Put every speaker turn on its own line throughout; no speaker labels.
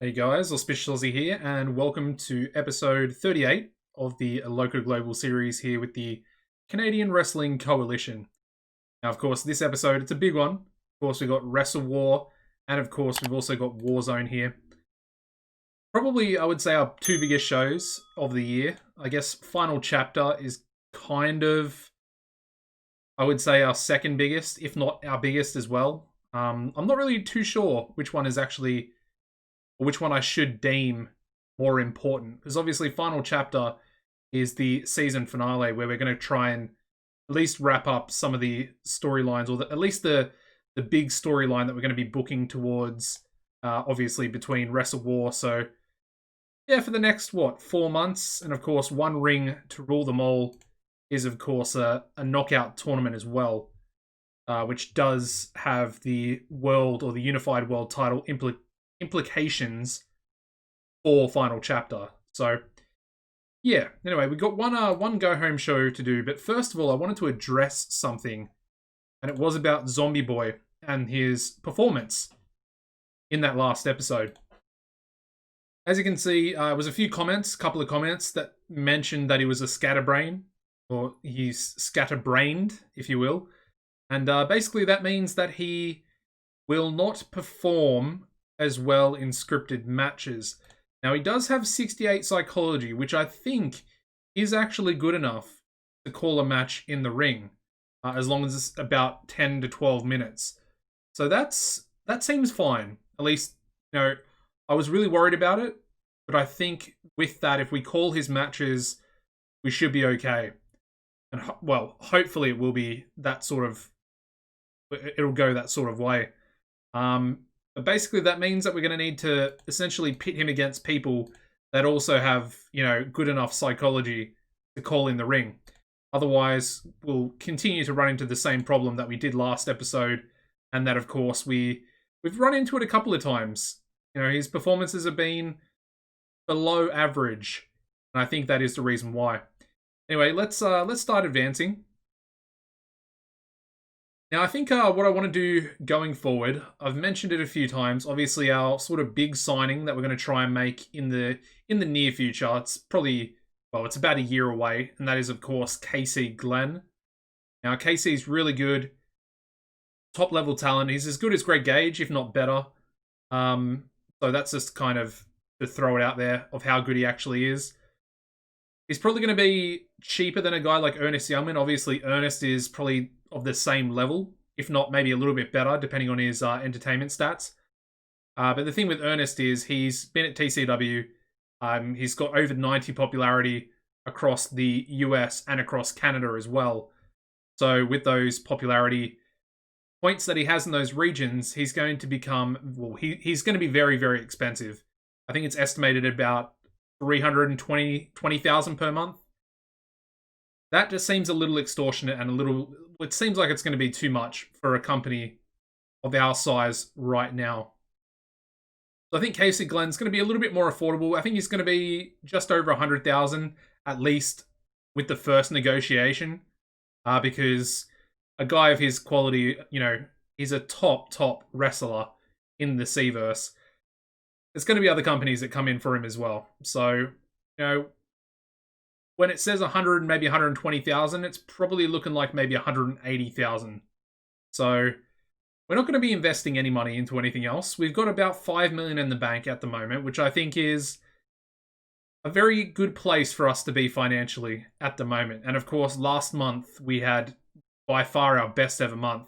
Hey guys, AuspiciousAussie here, and welcome to episode 38 of the Local Global series here with the Canadian Wrestling Coalition. Now, of course, this episode, it's a big one. Of course, we've got WrestleWar, and of course, we've also got Warzone here. Probably, I would say, our two biggest shows of the year. I guess Final Chapter is kind of, I would say, our second biggest, if not our biggest as well. I'm not really too sure which one is actually or which one I should deem more important. Because obviously, Final Chapter is the season finale where we're going to try and at least wrap up some of the storylines, or at least the big storyline that we're going to be booking towards, obviously, between WrestleWar. So, yeah, for the next, 4 months? And of course, one ring to rule them all is, of course, a knockout tournament as well, which does have the world or the unified world title implications for Final Chapter. So, yeah. Anyway, we got one go home show to do, but first of all, I wanted to address something, and it was about Zombie Boy and his performance in that last episode. As you can see, it was a couple of comments that mentioned that he was a scatterbrain, or he's scatterbrained, if you will, and basically that means that he will not perform as well in scripted matches. Now, he does have 68 psychology, which I think is actually good enough to call a match in the ring, as long as it's about 10 to 12 minutes. So that seems fine. At least, I was really worried about it, but I think with that, if we call his matches, we should be okay. And, well, hopefully it will be that sort of... It'll go that sort of way. But basically, that means that we're going to need to essentially pit him against people that also have, good enough psychology to call in the ring. Otherwise, we'll continue to run into the same problem that we did last episode, and that, of course, we've run into it a couple of times. His performances have been below average, and I think that is the reason why. Anyway, let's start advancing. Now, I think what I want to do going forward, I've mentioned it a few times. Obviously, our sort of big signing that we're going to try and make in the near future. It's probably, it's about a year away, and that is, of course, Casey Glenn. Now, Casey's really good, top level talent. He's as good as Greg Gage, if not better. So that's just kind of to throw it out there of how good he actually is. He's probably going to be cheaper than a guy like Ernest Youngman. Obviously, Ernest is probably of the same level, if not maybe a little bit better, depending on his entertainment stats. But the thing with Ernest is he's been at TCW. He's got over 90 popularity across the US and across Canada as well. So with those popularity points that he has in those regions, he's going to become, he's going to be very, very expensive. I think it's estimated at about 320,000 per month. That just seems a little extortionate and it seems like it's going to be too much for a company of our size right now. So I think Casey Glenn's going to be a little bit more affordable. I think he's going to be just over 100,000 at least with the first negotiation, because a guy of his quality, he's a top wrestler in the C-verse. There's going to be other companies that come in for him as well. So, when it says 100, maybe 120,000, it's probably looking like maybe 180,000. So we're not going to be investing any money into anything else. We've got about 5 million in the bank at the moment, which I think is a very good place for us to be financially at the moment. And of course, last month we had by far our best ever month,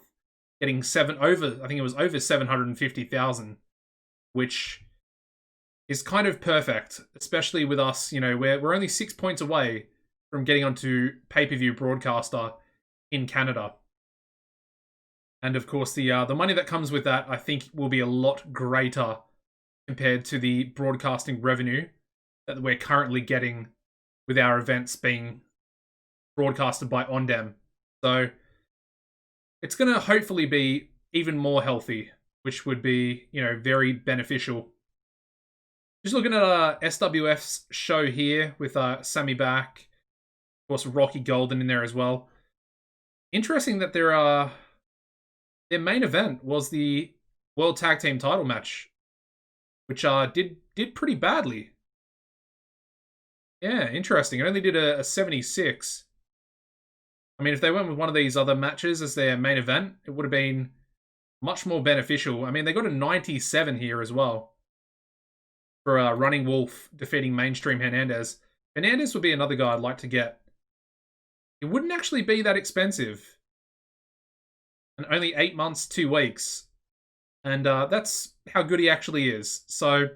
getting I think it was over 750,000, which is kind of perfect, especially with us. We're only 6 points away from getting onto pay-per-view broadcaster in Canada. And of course, the money that comes with that, I think, will be a lot greater compared to the broadcasting revenue that we're currently getting with our events being broadcasted by Ondem. So it's going to hopefully be even more healthy, which would be, very beneficial. Just looking at SWF's show here with Sammy back, of course Rocky Golden in there as well. Interesting that their main event was the World Tag Team title match, which did did pretty badly. Yeah, interesting. It only did a 76. I mean, if they went with one of these other matches as their main event, it would have been much more beneficial. I mean, they got a 97 here as well for Running Wolf defeating Mainstream Hernandez. Hernandez would be another guy I'd like to get. It wouldn't actually be that expensive. And only 8 months, 2 weeks. And that's how good he actually is. So,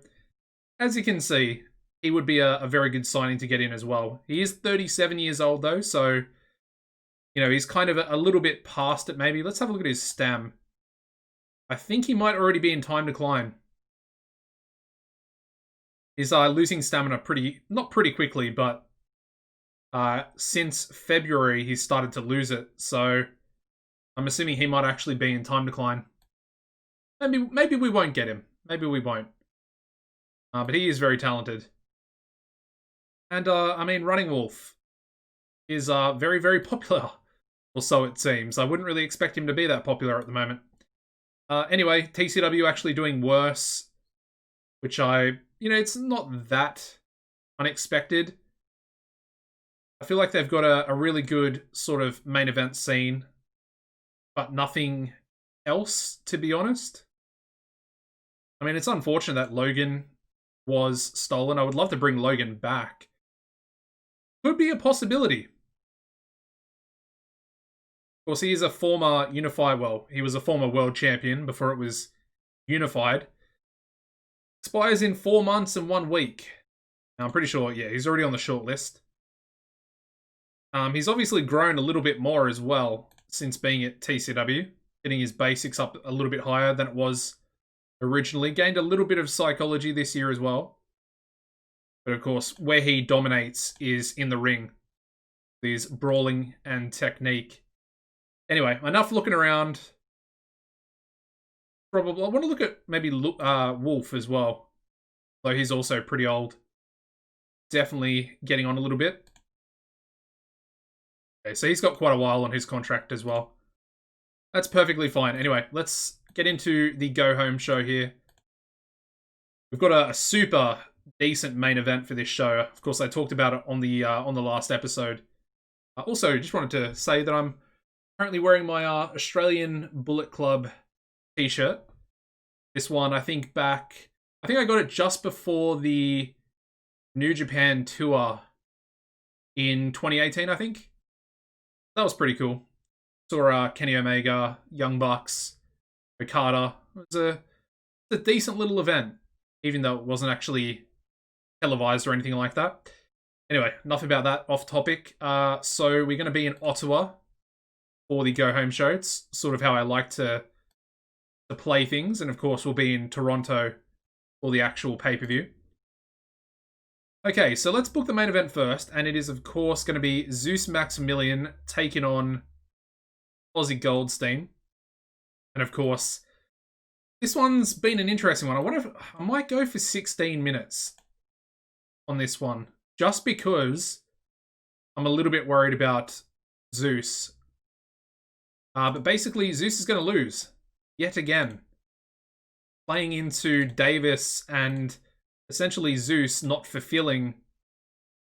as you can see, he would be a very good signing to get in as well. He is 37 years old, though, so, you know, he's kind of a little bit past it, maybe. Let's have a look at his stam. I think he might already be in time decline. He's losing stamina not pretty quickly, but since February, he's started to lose it. So, I'm assuming he might actually be in time decline. Maybe we won't get him. Maybe we won't. But he is very talented. And, I mean, Running Wolf is very, very popular. Or so it seems. I wouldn't really expect him to be that popular at the moment. Anyway, TCW actually doing worse. Which it's not that unexpected. I feel like they've got a really good sort of main event scene. But nothing else, to be honest. I mean, it's unfortunate that Logan was stolen. I would love to bring Logan back. Could be a possibility. Of course, he is a former unified, well, he was a former world champion before it was unified. Expires in 4 months and 1 week. Now, I'm pretty sure, yeah, he's already on the short list. He's obviously grown a little bit more as well since being at TCW. Getting his basics up a little bit higher than it was originally. Gained a little bit of psychology this year as well. But of course, where he dominates is in the ring. His brawling and technique. Anyway, enough looking around. Probably, I want to look at maybe Wolf as well. Though he's also pretty old. Definitely getting on a little bit. Okay, so he's got quite a while on his contract as well. That's perfectly fine. Anyway, let's get into the go-home show here. We've got a super decent main event for this show. Of course, I talked about it on the last episode. Also, just wanted to say that I'm currently wearing my Australian Bullet Club t-shirt. This one, I think I got it just before the New Japan tour in 2018, I think. That was pretty cool. Saw Kenny Omega, Young Bucks, Okada. It was a decent little event, even though it wasn't actually televised or anything like that. Anyway, enough about that, off topic. So we're going to be in Ottawa for the Go Home show. It's sort of how I like to play things. And of course, we'll be in Toronto for the actual pay-per-view. Okay, so let's book the main event first. And it is, of course, going to be Zeus Maximilian taking on Ozzy Goldstein. And of course, this one's been an interesting one. I might go for 16 minutes on this one. Just because I'm a little bit worried about Zeus. But basically, Zeus is going to lose. Yet again. Playing into Davis and essentially Zeus not fulfilling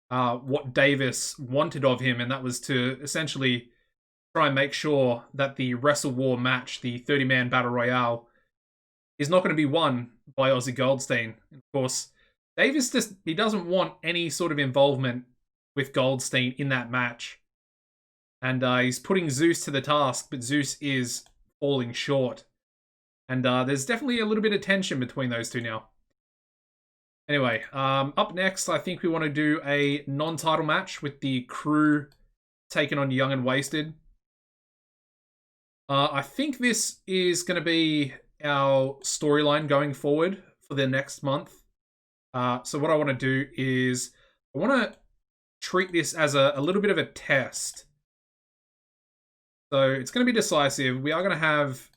what Davis wanted of him. And that was to essentially try and make sure that the WrestleWar match, the 30-man Battle Royale, is not going to be won by Ozzy Goldstein. And of course, Davis he doesn't want any sort of involvement with Goldstein in that match. And he's putting Zeus to the task, but Zeus is falling short. And there's definitely a little bit of tension between those two now. Anyway, up next, I think we want to do a non-title match with the Crew taking on Young and Wasted. I think this is going to be our storyline going forward for the next month. So what I want to do is I want to treat this as a little bit of a test. So it's going to be decisive. We are going to have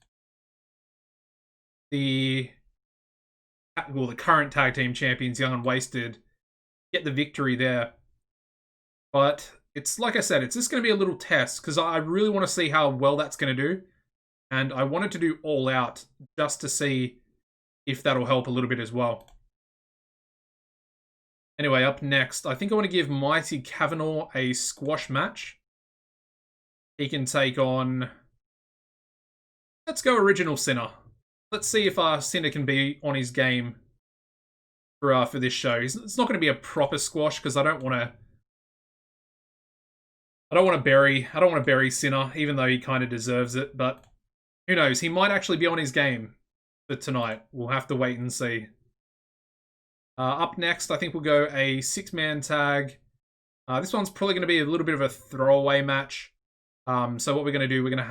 the current tag team champions, Young and Wasted, get the victory there. But it's like I said, it's just going to be a little test because I really want to see how well that's going to do. And I wanted to do all out just to see if that'll help a little bit as well. Anyway, up next, I think I want to give Mighty Kavanaugh a squash match. He can take on... Let's go Original Sinner. Let's see if Sinner can be on his game for this show. It's not going to be a proper squash because I don't want to... I don't want to bury Sinner, even though he kind of deserves it. But who knows? He might actually be on his game for tonight. We'll have to wait and see. Up next, I think we'll go a 6-man tag. This one's probably going to be a little bit of a throwaway match. So what we're going to do, we're going to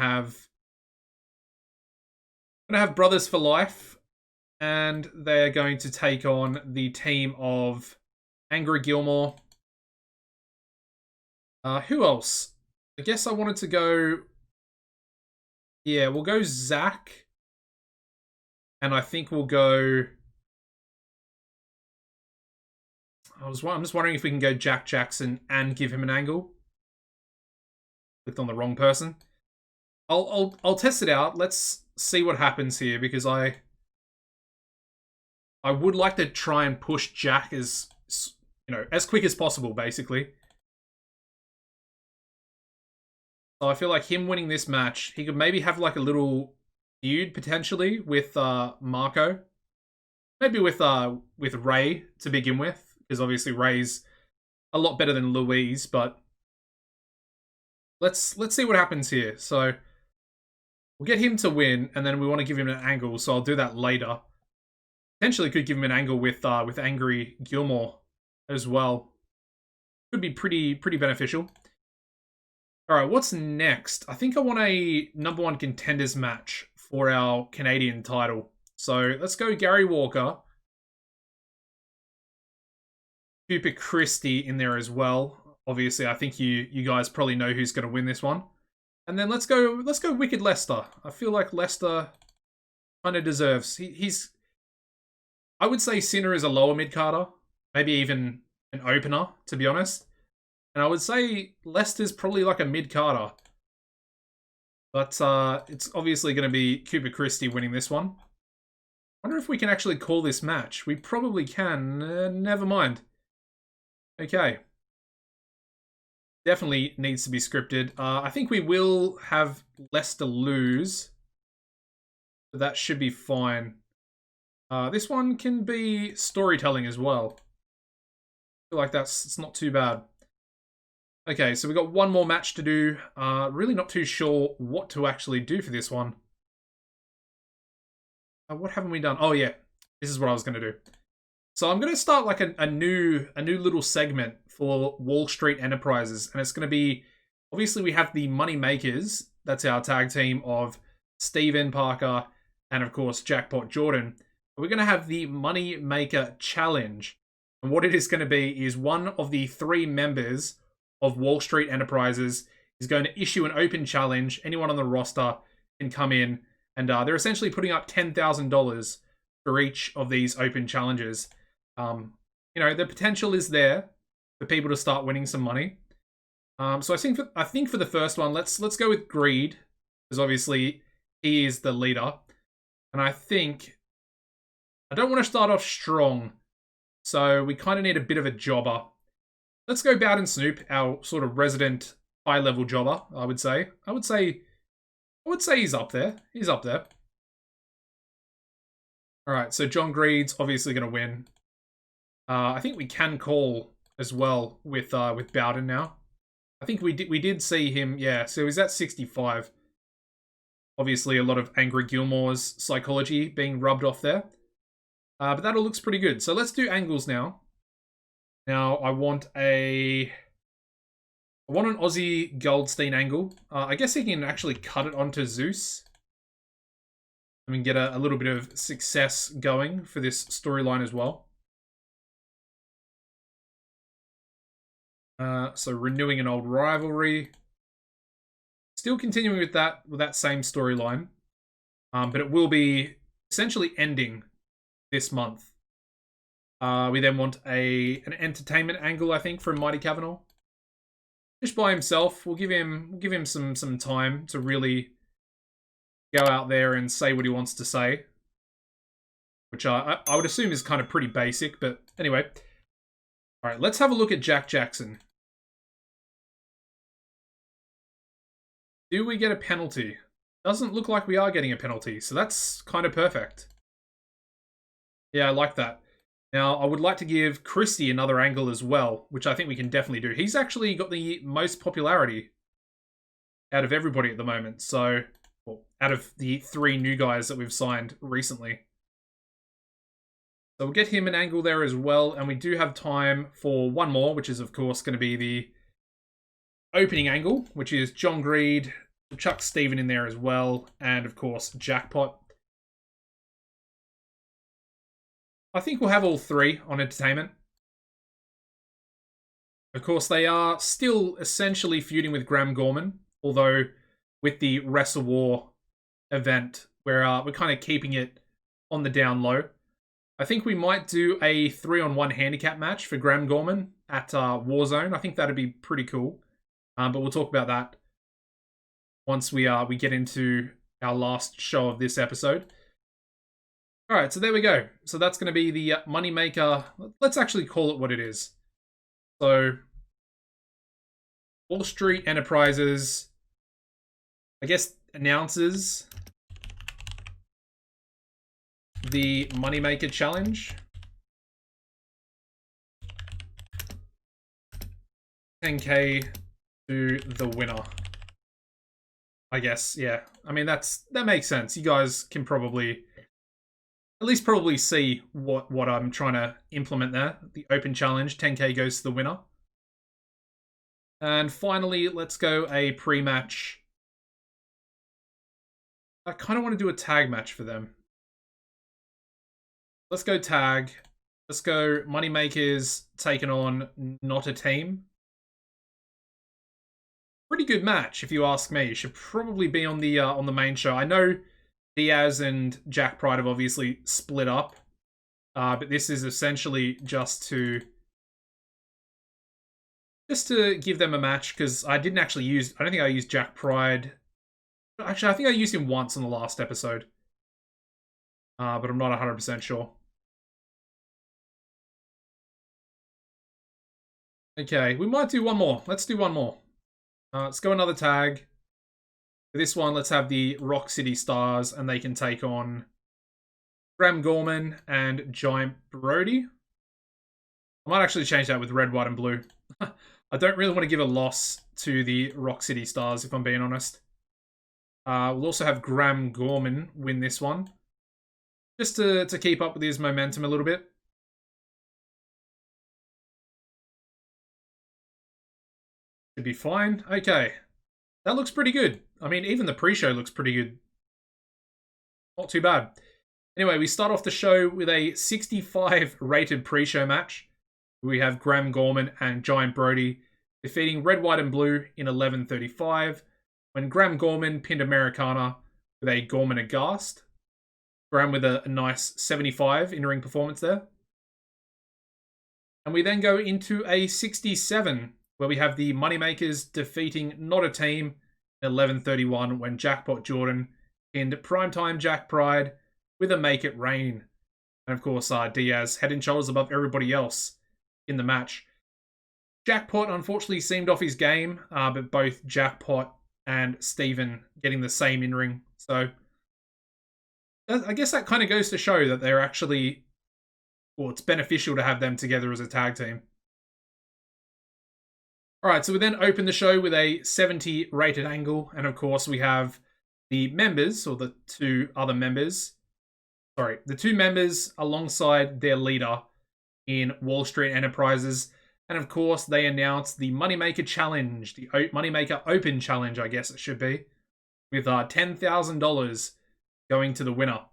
have Brothers for Life, and they're going to take on the team of Angry Gilmore. Who else? I guess I wanted to go... Yeah, we'll go Zach. And I think we'll go... I'm just wondering if we can go Jack Jackson and give him an angle. Clicked on the wrong person. I'll test it out. Let's see what happens here, because I would like to try and push Jack as quick as possible, basically. So I feel like him winning this match, he could maybe have like a little feud potentially with Marco. Maybe with Ray to begin with. Because obviously Ray's a lot better than Louise, but let's see what happens here. So we'll get him to win, and then we want to give him an angle, so I'll do that later. Potentially could give him an angle with Angry Gilmore as well. Could be pretty beneficial. Alright, what's next? I think I want a #1 contenders match for our Canadian title. So let's go Gary Walker. Cooper Christie in there as well. Obviously, I think you guys probably know who's going to win this one. And then let's go Wicked Lester. I feel like Lester kind of deserves. He's I would say Sinner is a lower mid-carder, maybe even an opener, to be honest. And I would say Lester's probably like a mid-carder. But it's obviously going to be Cooper Christie winning this one. I wonder if we can actually call this match. We probably can. Never mind. Okay. Definitely needs to be scripted. I think we will have Lester lose. But that should be fine. This one can be storytelling as well. I feel like it's not too bad. Okay, so we've got one more match to do. Really not too sure what to actually do for this one. What haven't we done? Oh yeah, this is what I was going to do. So I'm going to start like a new little segment for Wall Street Enterprises, and it's going to be, obviously we have the Money Makers. That's our tag team of Steven Parker and of course Jackpot Jordan. We're going to have the Money Maker Challenge, and what it is going to be is one of the 3 members of Wall Street Enterprises is going to issue an open challenge. Anyone on the roster can come in, and they're essentially putting up $10,000 for each of these open challenges. The potential is there for people to start winning some money. So I think for the first one, let's go with Greed, because obviously he is the leader, and I don't want to start off strong, so we kind of need a bit of a jobber. Let's go Bowden Snoop, our sort of resident high-level jobber. I would say he's up there. He's up there. All right, so John Greed's obviously going to win. I think we can call as well with Bowden now. I think we did see him. Yeah, so he's at 65. Obviously, a lot of Angry Gilmore's psychology being rubbed off there. But that all looks pretty good. So let's do angles now. Now I want an Aussie Goldstein angle. I guess he can actually cut it onto Zeus. I mean, get a little bit of success going for this storyline as well. So renewing an old rivalry. Still continuing with that same storyline. But it will be essentially ending this month. We then want an entertainment angle, I think, from Mighty Kavanaugh. Just by himself. We'll give him some time to really go out there and say what he wants to say. Which I would assume is kind of pretty basic, but anyway. All right, let's have a look at Jack Jackson. Do we get a penalty? Doesn't look like we are getting a penalty, so that's kind of perfect. Yeah, I like that. Now, I would like to give Christie another angle as well, which I think we can definitely do. He's actually got the most popularity out of everybody at the moment, so well, out of the 3 new guys that we've signed recently. So we'll get him an angle there as well, and we do have time for one more, which is, of course, going to be the opening angle, which is John Greed, Chuck Steven in there as well, and, of course, Jackpot. I think we'll have all 3 on entertainment. Of course, they are still essentially feuding with Graham Gorman, although with the WRESTLEWAR event, where we're kind of keeping it on the down low. I think we might do a 3-on-1 handicap match for Graham Gorman at Warzone. I think that'd be pretty cool. But we'll talk about that once we get into our last show of this episode. All right, so there we go. So that's going to be the Moneymaker. Let's actually call it what it is. So, Wall Street Enterprises, I guess, announces the Moneymaker Challenge. 10K to the winner. I guess, yeah. I mean, that makes sense. You guys can probably see what I'm trying to implement there. The open challenge, 10K goes to the winner. And finally, let's go a pre-match. I kind of want to do a tag match for them. Let's go tag. Let's go Moneymakers taking on Not a Team. Pretty good match, if you ask me. Should probably be on the main show. I know Diaz and Jack Pride have obviously split up, but this is essentially just to give them a match, because I don't think I used Jack Pride. Actually, I think I used him once in the last episode, but I'm not 100% sure. Okay, we might do one more. Let's do one more. Let's go another tag. For this one, let's have the Rock City Stars, and they can take on Graham Gorman and Giant Brody. I might actually change that with red, white, and blue. I don't really want to give a loss to the Rock City Stars, if I'm being honest. We'll also have Graham Gorman win this one, just to keep up with his momentum a little bit. Should be fine. Okay. That looks pretty good. I mean, even the pre-show looks pretty good. Not too bad. Anyway, we start off the show with a 65 rated pre-show match. We have Graham Gorman and Giant Brody defeating Red, White, and Blue in 11:35, when Graham Gorman pinned Americana with a Gorman Aghast. Graham with a nice 75 in-ring performance there. And we then go into a 67, where we have the Moneymakers defeating Not a Team in 11:31, when Jackpot Jordan pinned Primetime Jack Pride with a Make It Rain. And of course, Diaz head and shoulders above everybody else in the match. Jackpot unfortunately seemed off his game, but both Jackpot and Steven getting the same in-ring. So I guess that kind of goes to show that they're actually, well, it's beneficial to have them together as a tag team. Alright, so we then open the show with a 70 rated angle, and of course we have the members, or the two members alongside their leader in Wall Street Enterprises, and of course they announced the Moneymaker Challenge, the Moneymaker Open Challenge, I guess it should be, with $10,000 going to the winner.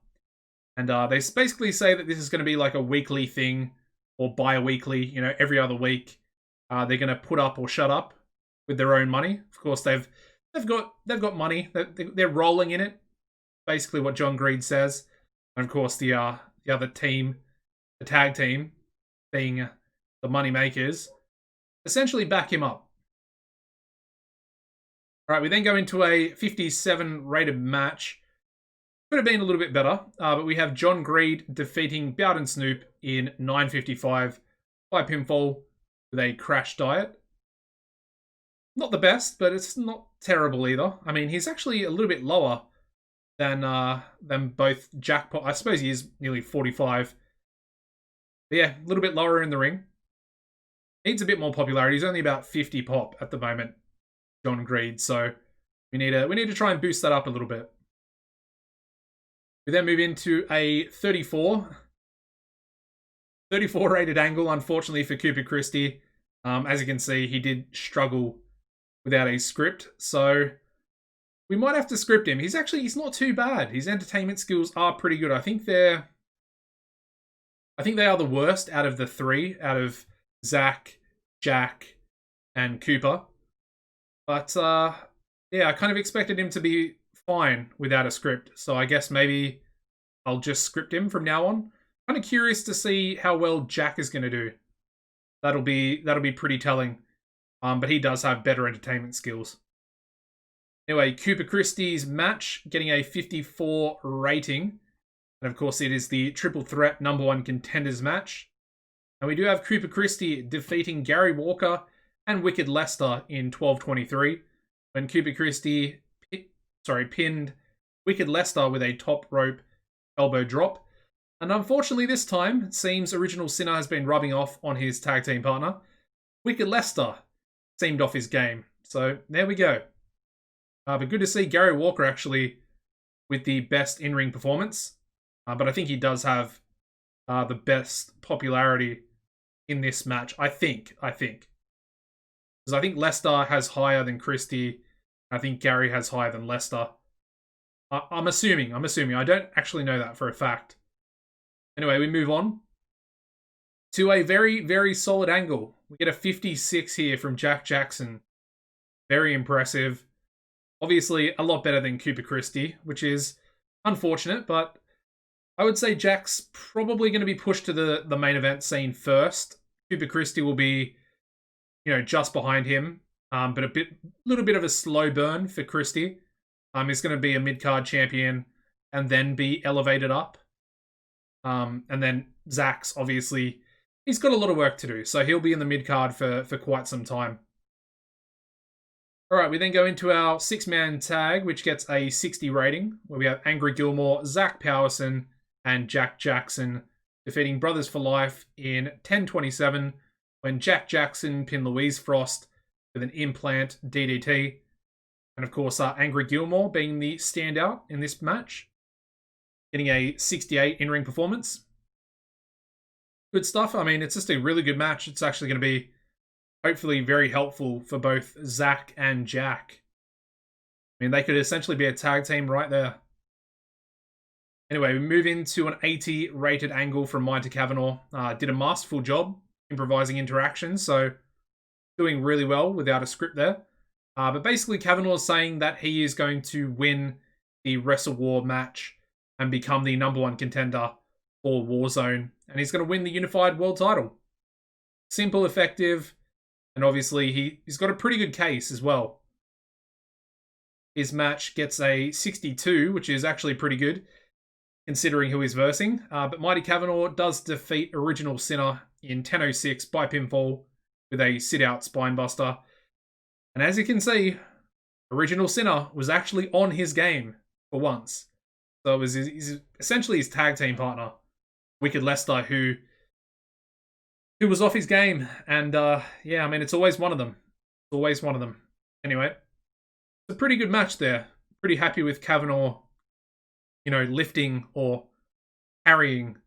And they basically say that this is going to be like a weekly thing, or bi-weekly, every other week. They're going to put up or shut up with their own money. Of course, they've got money. They're rolling in it. Basically, what John Greed says. And of course, the other team, the tag team, being the Moneymakers, essentially back him up. All right, we then go into a 57 rated match. Could have been a little bit better, but we have John Greed defeating Bowden Snoop in 9:55 by pinfall with a crash diet. Not the best, but it's not terrible either. I mean, he's actually a little bit lower than both Jackpot. I suppose he is nearly 45. But yeah, a little bit lower in the ring. Needs a bit more popularity. He's only about 50 pop at the moment, John Greed. So we need to try and boost that up a little bit. We then move into a 34 rated angle, unfortunately for Cooper Christie. As you can see, he did struggle without a script, so we might have to script him. He's not too bad. His entertainment skills are pretty good. I think they are the worst out of the three, out of Zach, Jack, and Cooper. But yeah, I kind of expected him to be fine without a script, so I guess maybe I'll just script him from now on. Kind of curious to see how well Jack is going to do. That'll be pretty telling. But he does have better entertainment skills. Anyway, Cooper Christie's match getting a 54 rating. And of course, it is the Triple Threat #1 Contenders match. And we do have Cooper Christie defeating Gary Walker and Wicked Lester in 12:23. When Cooper Christie pinned Wicked Lester with a top rope elbow drop. And unfortunately this time, it seems Original Sinner has been rubbing off on his tag team partner. Wicked Lester seemed off his game. So there we go. But good to see Gary Walker actually with the best in-ring performance. But I think he does have the best popularity in this match. I think. Because I think Lester has higher than Christie. I think Gary has higher than Lester. I'm assuming. I don't actually know that for a fact. Anyway, we move on to a very, very solid angle. We get a 56 here from Jack Jackson. Very impressive. Obviously, a lot better than Cooper Christie, which is unfortunate, but I would say Jack's probably going to be pushed to the main event scene first. Cooper Christie will be, just behind him, but a little bit of a slow burn for Christie. He's going to be a mid-card champion and then be elevated up. And then Zach's obviously, he's got a lot of work to do, so he'll be in the mid-card for quite some time. All right, we then go into our 6-man tag, which gets a 60 rating, where we have Angry Gilmore, Zach Powerson, and Jack Jackson defeating Brothers for Life in 10:27 when Jack Jackson pinned Louise Frost with an implant DDT. And of course, Angry Gilmore being the standout in this match, getting a 68 in-ring performance. Good stuff. I mean, it's just a really good match. It's actually going to be hopefully very helpful for both Zach and Jack. I mean, they could essentially be a tag team right there. Anyway, we move into an 80 rated angle from Mighty Kavanaugh. Did a masterful job improvising interactions, so doing really well without a script there. But basically, Kavanaugh is saying that he is going to win the WrestleWar match and become the #1 contender for Warzone. And he's going to win the Unified World title. Simple, effective, and obviously he's got a pretty good case as well. His match gets a 62, which is actually pretty good, considering who he's versing. But Mighty Kavanaugh does defeat Original Sinner in 10:06 by pinfall with a sit-out spinebuster. And as you can see, Original Sinner was actually on his game for once. So it was essentially his tag team partner, Wicked Lester, who was off his game. And yeah, I mean, it's always one of them. It's always one of them. Anyway, it's a pretty good match there. Pretty happy with Kavanaugh, lifting or carrying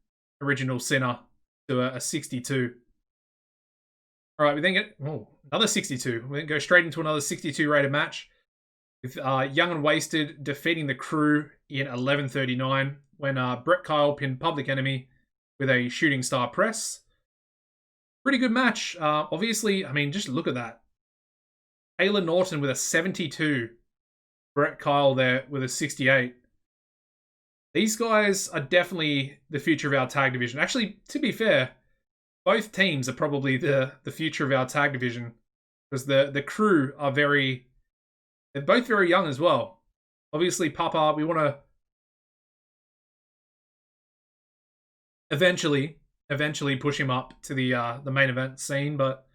Original Sinner to a 62. All right, we then get another 62. We then go straight into another 62 rated match with Young and Wasted defeating the Crew in 11:39 when Brett Kyle pinned Public Enemy with a shooting star press. Pretty good match. Obviously, I mean, just look at that. Taylor Norton with a 72. Brett Kyle there with a 68. These guys are definitely the future of our tag division. Actually, to be fair, both teams are probably the future of our tag division because the Crew are they're both very young as well. Obviously, Papa, we want to eventually push him up to the main event scene, but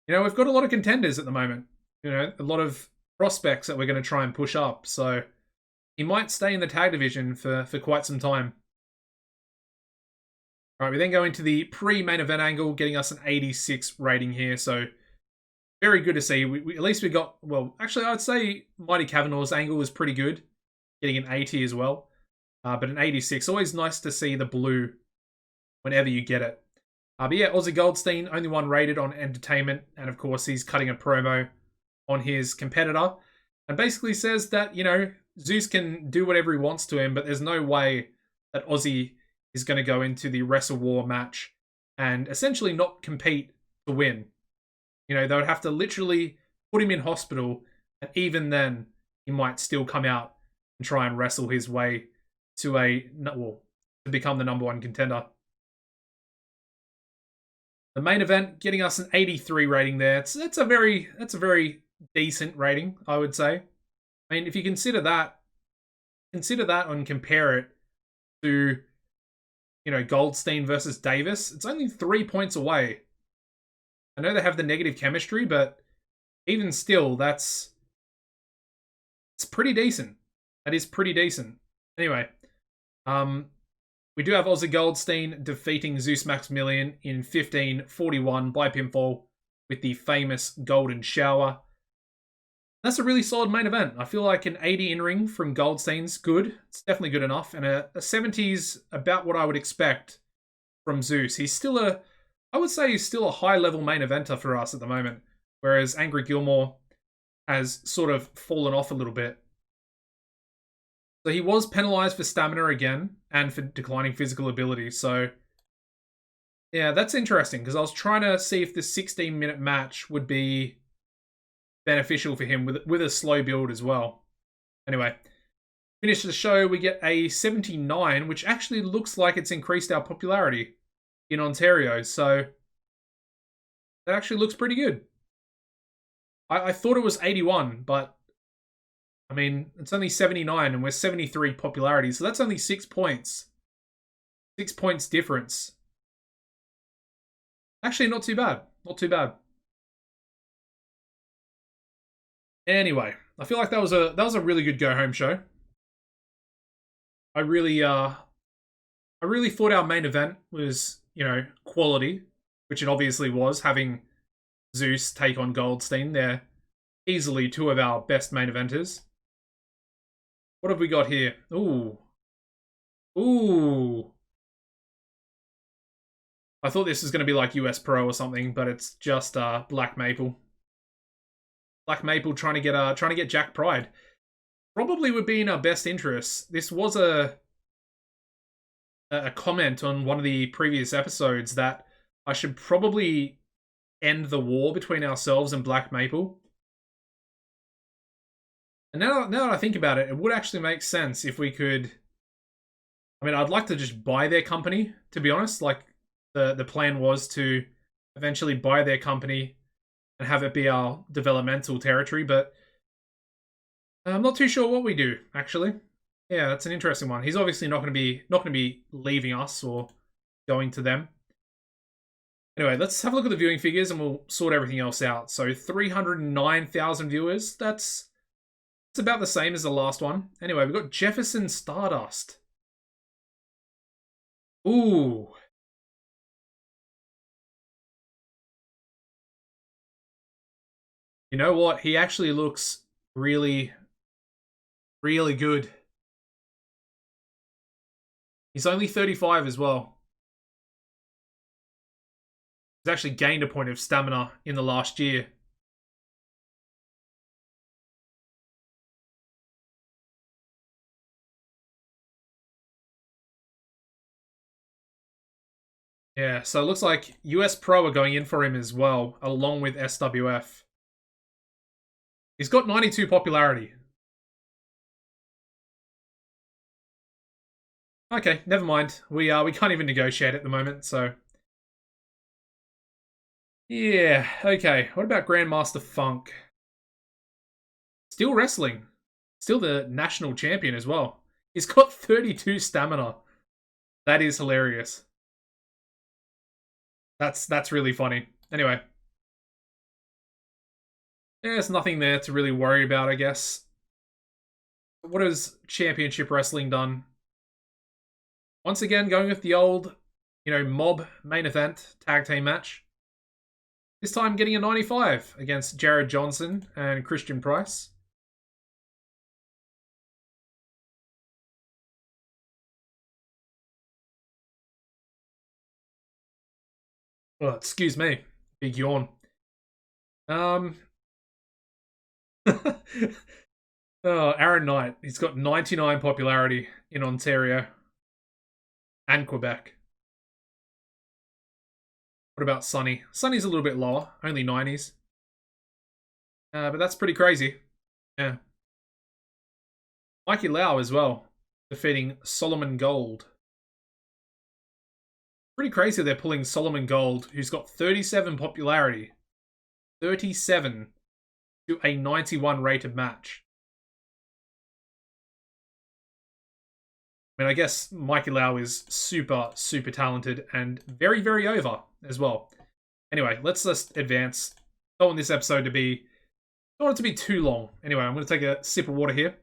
You know, we've got a lot of contenders at the moment. You know, a lot of prospects that we're going to try and push up. So he might stay in the tag division for quite some time. All right, we then go into the pre-main event angle, getting us an 86 rating here. So very good to see. At least we got, well, actually, I'd say Mighty Kavanaugh's angle was pretty good, getting an 80 as well. But an 86, always nice to see the blue whenever you get it. But yeah, Aussie Goldstein, only one rated on entertainment. And of course, he's cutting a promo on his competitor. And basically says that, you know, Zeus can do whatever he wants to him, but there's no way that Aussie is going to go into the WrestleWar match and essentially not compete to win. You know, they would have to literally put him in hospital, and even then, he might still come out and try and wrestle his way to to become the #1 contender. The main event getting us an 83 rating there. That's a very decent rating, I would say. I mean, if you consider that and compare it to, you know, Goldstein versus Davis, it's only 3 points away. I know they have the negative chemistry, but even still, it's pretty decent. That is pretty decent. Anyway, we do have Aussie Goldstein defeating Zeus Maximilian in 15:41 by pinfall with the famous Golden Shower. That's a really solid main event. I feel like an 80 in-ring from Goldstein's good. It's definitely good enough. And a 70's about what I would expect from Zeus. I would say he's still a high-level main eventer for us at the moment. Whereas Angry Gilmore has sort of fallen off a little bit. So he was penalized for stamina again and for declining physical ability. So yeah, that's interesting because I was trying to see if the 16-minute match would be beneficial for him with a slow build as well. Anyway, finish the show, we get a 79, which actually looks like it's increased our popularity in Ontario. So that actually looks pretty good. I thought it was 81, but I mean, it's only 79 and we're 73 popularity. So that's only 6 points. 6 points difference. Actually, not too bad. Not too bad. Anyway, I feel like that was a really good go home show. I really thought our main event was, you know, quality, which it obviously was, having Zeus take on Goldstein. They're easily two of our best main eventers. What have we got here? Ooh. Ooh. I thought this was going to be like US Pro or something, but it's just Black Maple. Black Maple trying to get Jack Pride. Probably would be in our best interests. This was a comment on one of the previous episodes that I should probably end the war between ourselves and Black Maple. And now that I think about it, it would actually make sense if we could... I mean, I'd like to just buy their company, to be honest. Like, the plan was to eventually buy their company and have it be our developmental territory, but I'm not too sure what we do, actually. Yeah, that's an interesting one. He's obviously not going to be leaving us or going to them. Anyway, let's have a look at the viewing figures and we'll sort everything else out. So 309,000 viewers. That's about the same as the last one. Anyway, we've got Jefferson Stardust. Ooh. You know what? He actually looks really, really good. He's only 35 as well. He's actually gained a point of stamina in the last year. Yeah, so it looks like US Pro are going in for him as well, along with SWF. He's got 92 popularity. Okay, never mind. We can't even negotiate at the moment, so... Yeah, okay. What about Grandmaster Funk? Still wrestling. Still the national champion as well. He's got 32 stamina. That is hilarious. That's really funny. Anyway. There's nothing there to really worry about, I guess. What has Championship Wrestling done? Once again, going with the old, mob main event tag team match. This time getting a 95 against Jared Johnson and Christian Price. Oh, excuse me. Big yawn. Oh, Aaron Knight. He's got 99 popularity in Ontario and Quebec. What about Sonny? Sonny's a little bit lower, only 90s. But that's pretty crazy. Yeah. Mikey Lau as well, defeating Solomon Gold. Pretty crazy they're pulling Solomon Gold, who's got 37 popularity. 37 to a 91 rated match. I mean, I guess Mikey Lau is super, super talented and very, very over as well. Anyway, let's just advance. Don't want this episode to be... Don't want it to be too long. Anyway, I'm going to take a sip of water here.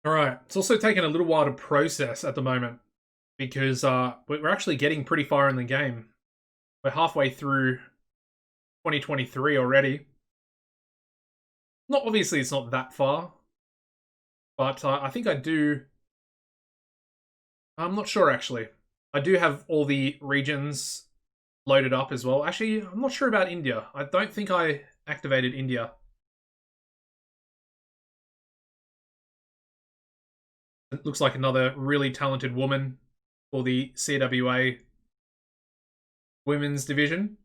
Alright, it's also taken a little while to process at the moment because we're actually getting pretty far in the game. We're halfway through 2023 already. Not obviously, it's not that far, but I think I do. I'm not sure actually. I do have all the regions loaded up as well. Actually, I'm not sure about India. I don't think I activated India. It looks like another really talented woman for the CWA women's division.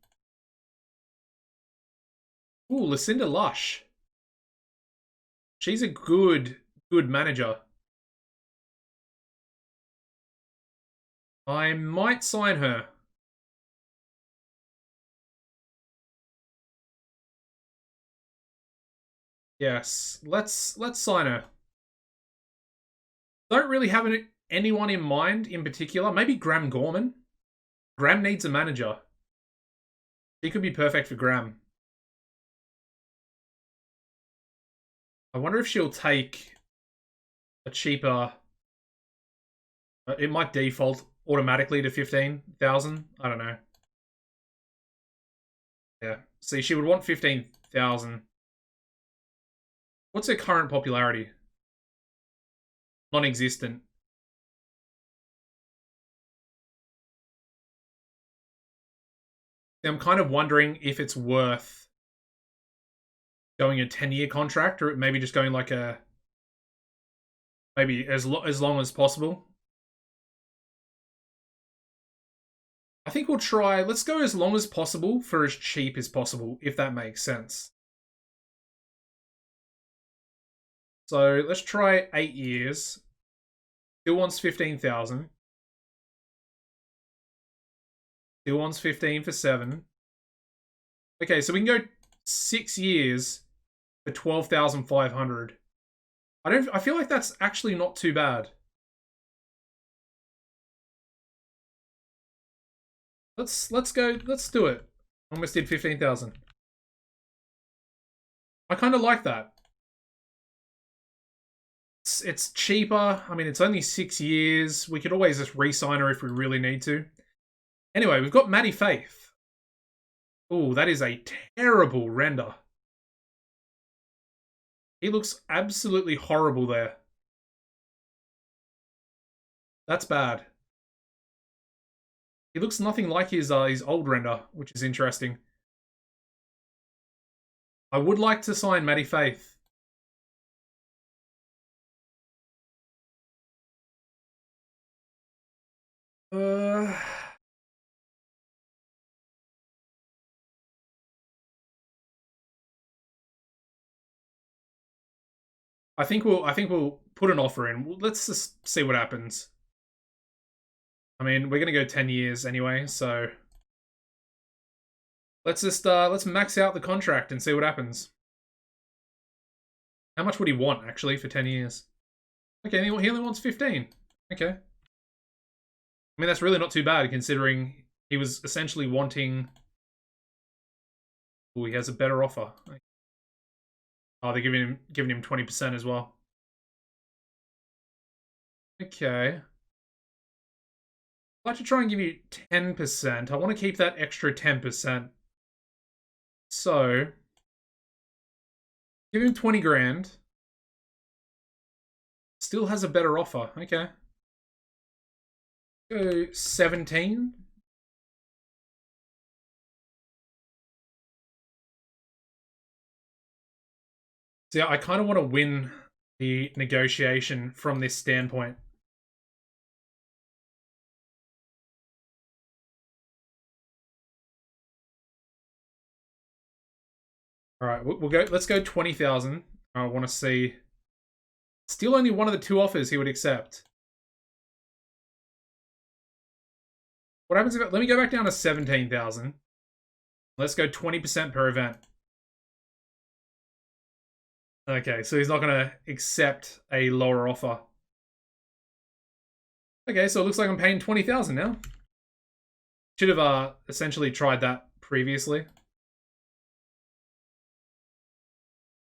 Ooh, Lucinda Lush. She's a good manager. I might sign her. Yes, let's sign her. Don't really have anyone in mind in particular. Maybe Graham Gorman. Graham needs a manager. He could be perfect for Graham. I wonder if she'll take a cheaper... It might default automatically to 15,000. I don't know. Yeah. See, she would want 15,000. What's her current popularity? Non-existent. I'm kind of wondering if it's worth going a 10-year contract or maybe just going like a... Maybe as long as possible. I think we'll try... Let's go as long as possible for as cheap as possible, if that makes sense. So let's try 8 years. Still wants 15,000. Still wants 15 for 7. Okay, so we can go 6 years for 12,500. I feel like that's actually not too bad. Let's do it. Almost did 15,000. I kind of like that. It's cheaper. I mean, it's only 6 years. We could always just re-sign her if we really need to. Anyway, we've got Maddie Faith. Oh, that is a terrible render. He looks absolutely horrible there. That's bad. He looks nothing like his old render, which is interesting. I would like to sign Maddie Faith. I think we'll put an offer in. Let's just see what happens. I mean, we're gonna go 10 years anyway, so let's max out the contract and see what happens. How much would he want actually for 10 years? Okay, he only wants 15. Okay. I mean, that's really not too bad considering he was essentially wanting. Oh, he has a better offer. Oh, they're giving him 20% as well. Okay. I'd like to try and give you 10%. I want to keep that extra 10%. So, give him 20 grand. Still has a better offer. Okay. Go 17. So yeah, I kind of want to win the negotiation from this standpoint. All right, we'll go. Let's go 20,000. I want to see. Still, only one of the two offers he would accept. What happens if? Let me go back down to 17,000. Let's go 20% per event. Okay, so he's not going to accept a lower offer. Okay, so it looks like I'm paying 20,000 now. Should have essentially tried that previously.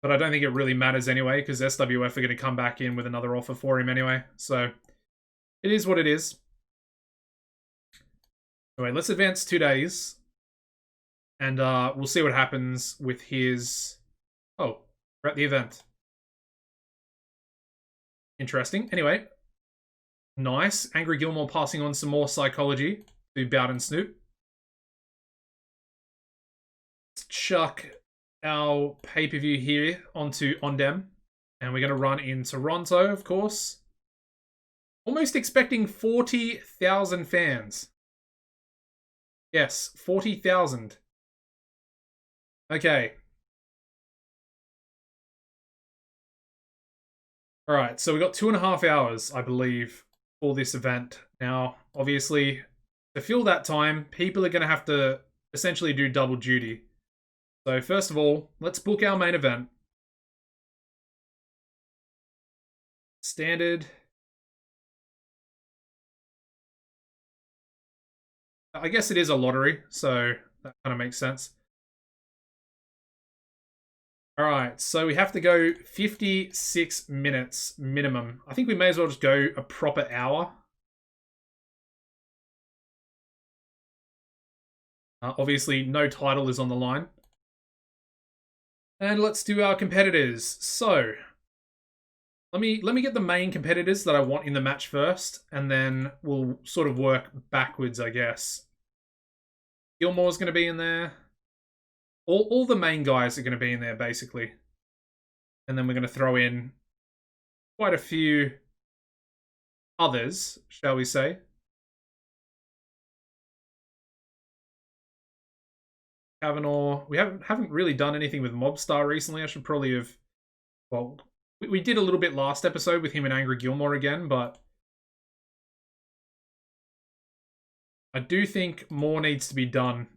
But I don't think it really matters anyway, because SWF are going to come back in with another offer for him anyway. So, it is what it is. Anyway, let's advance 2 days. And we'll see what happens with his... Oh, we're at the event. Interesting. Anyway. Nice. Angry Gilmore passing on some more psychology to Bowden Snoop. Let's chuck our pay-per-view here onto Ondem. And we're going to run in Toronto, of course. Almost expecting 40,000 fans. Yes, 40,000. Okay. Alright, so we got 2.5 hours, I believe, for this event. Now, obviously, to fill that time, people are going to have to essentially do double duty. So first of all, let's book our main event. Standard. I guess it is a lottery, so that kind of makes sense. Alright, so we have to go 56 minutes minimum. I think we may as well just go a proper hour. Obviously, no title is on the line. And let's do our competitors. So, let me get the main competitors that I want in the match first, and then we'll sort of work backwards, I guess. Gilmore's going to be in there. All the main guys are going to be in there, basically. And then we're going to throw in quite a few others, shall we say. Kavanaugh. We haven't really done anything with Mobstar recently. I should probably have... Well, we did a little bit last episode with him and Angry Gilmore again, but... I do think more needs to be done.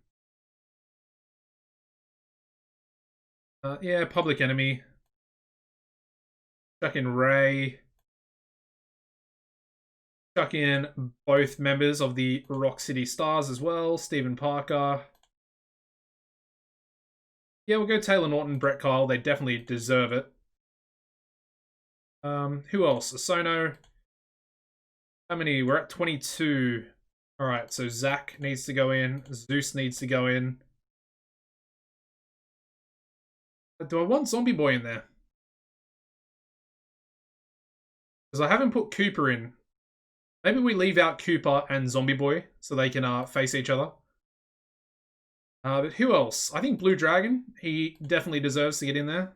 Yeah, Public Enemy. Chuck in Ray. Chuck in both members of the Rock City Stars as well. Stephen Parker. Yeah, we'll go Taylor Norton, Brett Kyle. They definitely deserve it. Who else? Asono. How many? We're at 22. Alright, so Zach needs to go in. Zeus needs to go in. Do I want Zombie Boy in there? Because I haven't put Cooper in. Maybe we leave out Cooper and Zombie Boy so they can face each other. But who else? I think Blue Dragon. He definitely deserves to get in there.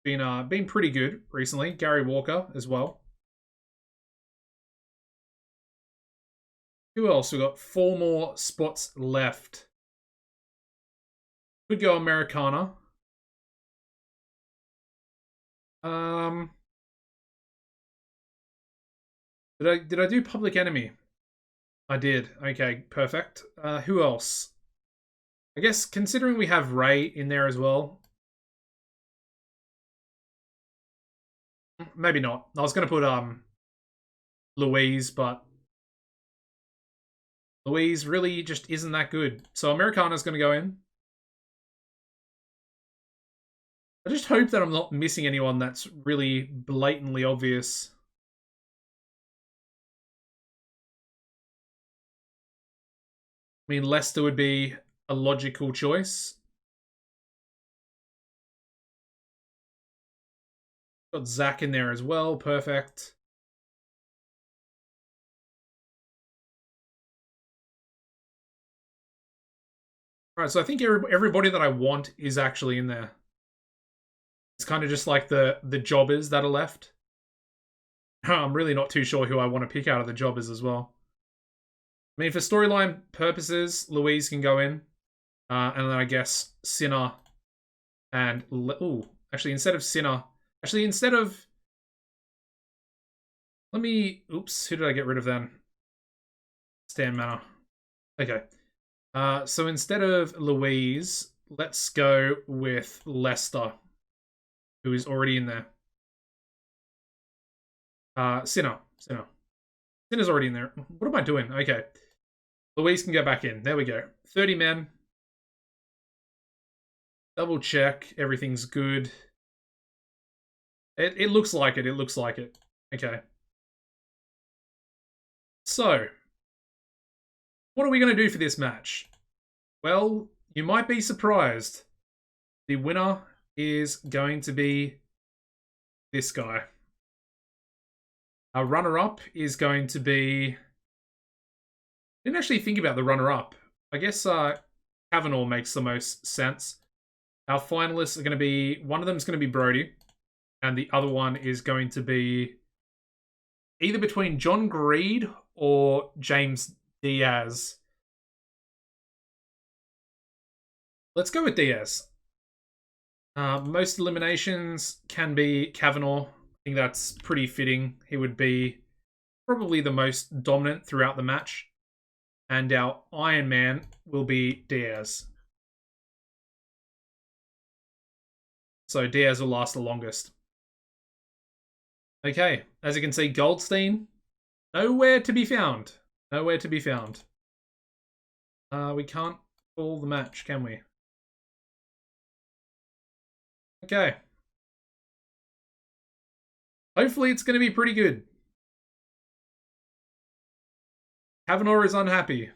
Been pretty good recently. Gary Walker as well. Who else? We've got 4 more spots left. Could go Americana. Did I do Public Enemy? I did. Okay, perfect. Who else? I guess considering we have Ray in there as well, maybe not. I was going to put Louise, but Louise really just isn't that good. So Americana's going to go in. I just hope that I'm not missing anyone that's really blatantly obvious. I mean, Lester would be a logical choice. Got Zach in there as well. Perfect. Alright, so I think everybody that I want is actually in there. It's kind of just like the jobbers that are left. I'm really not too sure who I want to pick out of the jobbers as well. I mean, for storyline purposes, Louise can go in. And then I guess Sinner and... Ooh, actually, instead of Sinner... Actually, instead of... Let me... Oops, who did I get rid of then? Stan Manor. Okay. So instead of Louise, let's go with Lester, who is already in there. Sinner. Sinner's already in there. What am I doing? Okay. Louise can go back in. There we go. 30 men. Double check. Everything's good. It looks like it. It looks like it. Okay. So, what are we going to do for this match? Well, you might be surprised. The winner is going to be this guy. Our runner-up is going to be... I didn't actually think about the runner-up. I guess Kavanaugh makes the most sense. Our finalists are going to be... One of them is going to be Brody. And the other one is going to be... either between John Greed or James Diaz. Let's go with Diaz. Most eliminations can be Kavanaugh. I think that's pretty fitting. He would be probably the most dominant throughout the match. And our Iron Man will be Diaz. So Diaz will last the longest. Okay, as you can see, Goldstein, nowhere to be found. Nowhere to be found. We can't call the match, can we? Okay. Hopefully it's going to be pretty good. Kavanaugh is unhappy.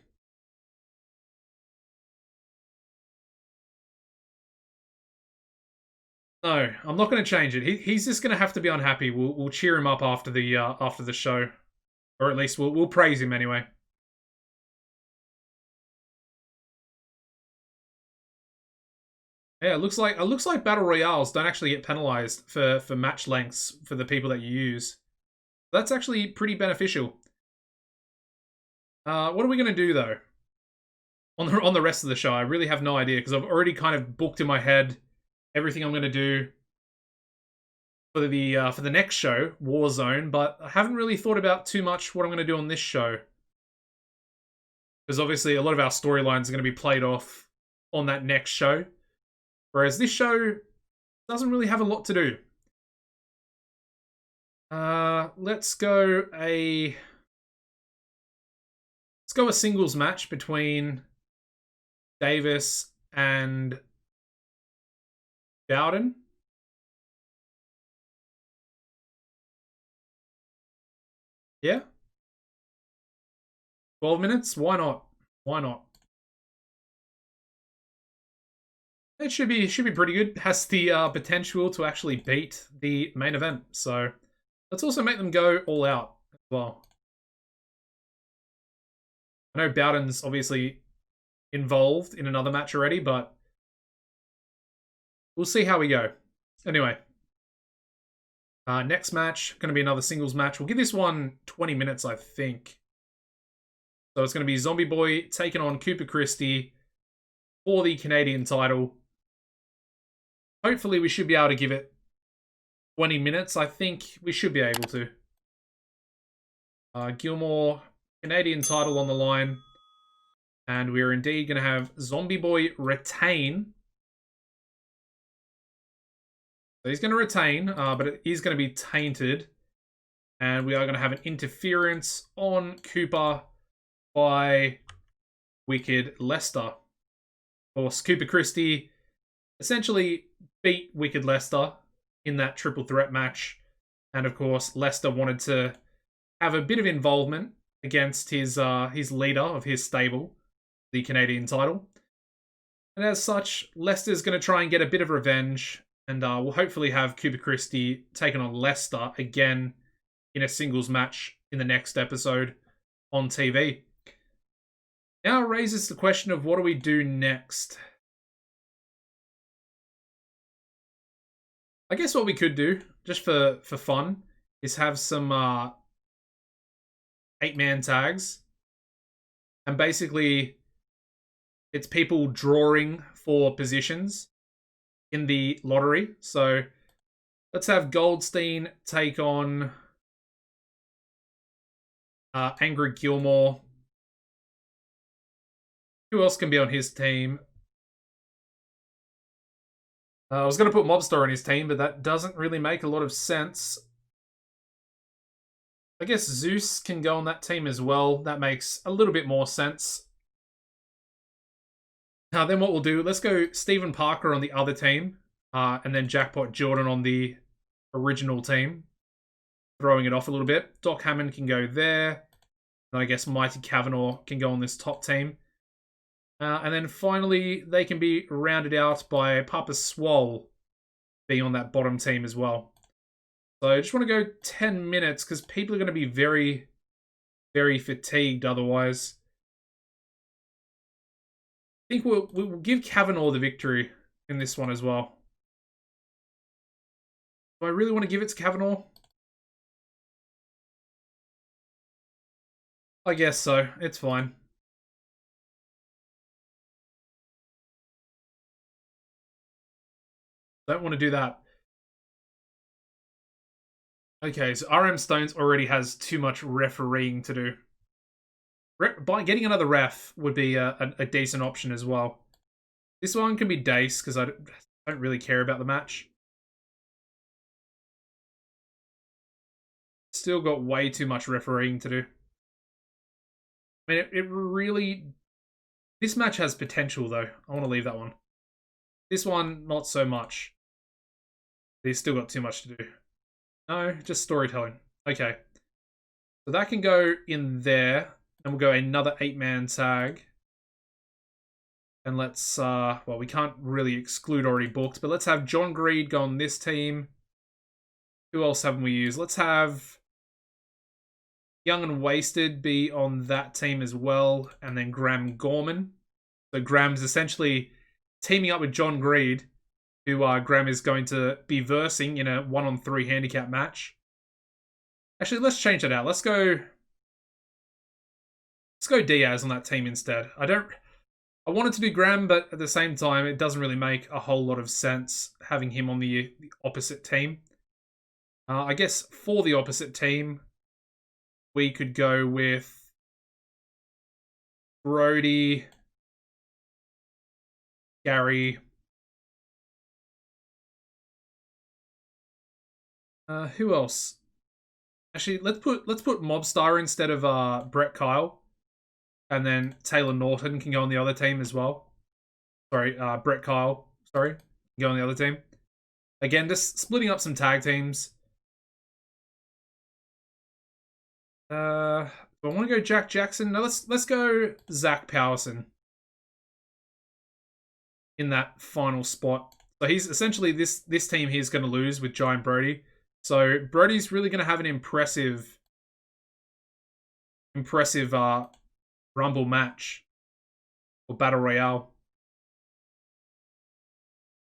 No, I'm not going to change it. He's just going to have to be unhappy. We'll cheer him up after the show, or at least we'll praise him anyway. Yeah, it looks like battle royales don't actually get penalized for match lengths for the people that you use. That's actually pretty beneficial. What are we going to do though? On the rest of the show, I really have no idea because I've already kind of booked in my head everything I'm going to do for the next show, Warzone, but I haven't really thought about too much what I'm going to do on this show. Because obviously a lot of our storylines are going to be played off on that next show. Whereas this show doesn't really have a lot to do. Let's go a singles match between Davis and Bowden. Yeah? 12 minutes? Why not? Why not? It should be pretty good. Has the potential to actually beat the main event. So let's also make them go all out as well. I know Bowden's obviously involved in another match already, but we'll see how we go. Anyway, next match, going to be another singles match. We'll give this one 20 minutes, I think. So it's going to be Zombie Boy taking on Cooper Christie for the Canadian title. Hopefully we should be able to give it 20 minutes. I think we should be able to. Gilmore, Canadian title on the line. And we're indeed going to have Zombie Boy retain. So he's going to retain, but it is going to be tainted. And we are going to have an interference on Cooper by Wicked Lester. Of course, Cooper Christie essentially beat Wicked Lester in that triple threat match. And of course, Lester wanted to have a bit of involvement against his leader of his stable, the Canadian title. And as such, Lester's going to try and get a bit of revenge. And we'll hopefully have Cooper Christie taking on Lester again in a singles match in the next episode on TV. Now it raises the question of what do we do next? I guess what we could do, just for fun, is have some 8-man tags. And basically, it's people drawing for positions in the lottery. So let's have Goldstein take on Angry Gilmore. Who else can be on his team? I was going to put Mobstar on his team, but that doesn't really make a lot of sense. I guess Zeus can go on that team as well. That makes a little bit more sense. Now, then what we'll do, let's go Stephen Parker on the other team, and then Jackpot Jordan on the original team. Throwing it off a little bit. Doc Hammond can go there. And I guess Mighty Kavanaugh can go on this top team. And then finally, they can be rounded out by Papa Swole being on that bottom team as well. So I just want to go 10 minutes because people are going to be very, very fatigued otherwise. I think we'll give Kavanaugh the victory in this one as well. Do I really want to give it to Kavanaugh? I guess so. It's fine. Don't want to do that. Okay, so RM Stones already has too much refereeing to do. By getting another ref would be a decent option as well. This one can be Dace, because I don't really care about the match. Still got way too much refereeing to do. I mean, it really... This match has potential, though. I want to leave that one. This one, not so much. He's still got too much to do. No, just storytelling. Okay. So that can go in there. And we'll go another 8-man tag. And let's, well, we can't really exclude already booked, but let's have John Greed go on this team. Who else haven't we used? Let's have Young and Wasted be on that team as well. And then Graham Gorman. So Graham's essentially teaming up with John Greed, who Graham is going to be versing in a 1-on-3 handicap match. Actually, let's change that out. Let's go Diaz on that team instead. I wanted to do Graham, but at the same time, it doesn't really make a whole lot of sense having him on the opposite team. I guess for the opposite team, we could go with Brody, Gary. Who else? Actually, let's put Mobstar instead of Brett Kyle. And then Taylor Norton can go on the other team as well. Sorry, Brett Kyle. Sorry, can go on the other team. Again, just splitting up some tag teams. Do I want to go Jack Jackson? No, let's go Zach Powerson in that final spot. So he's essentially this team he's going to lose with Giant Brody. So Brody's really going to have an impressive Rumble match or Battle Royale.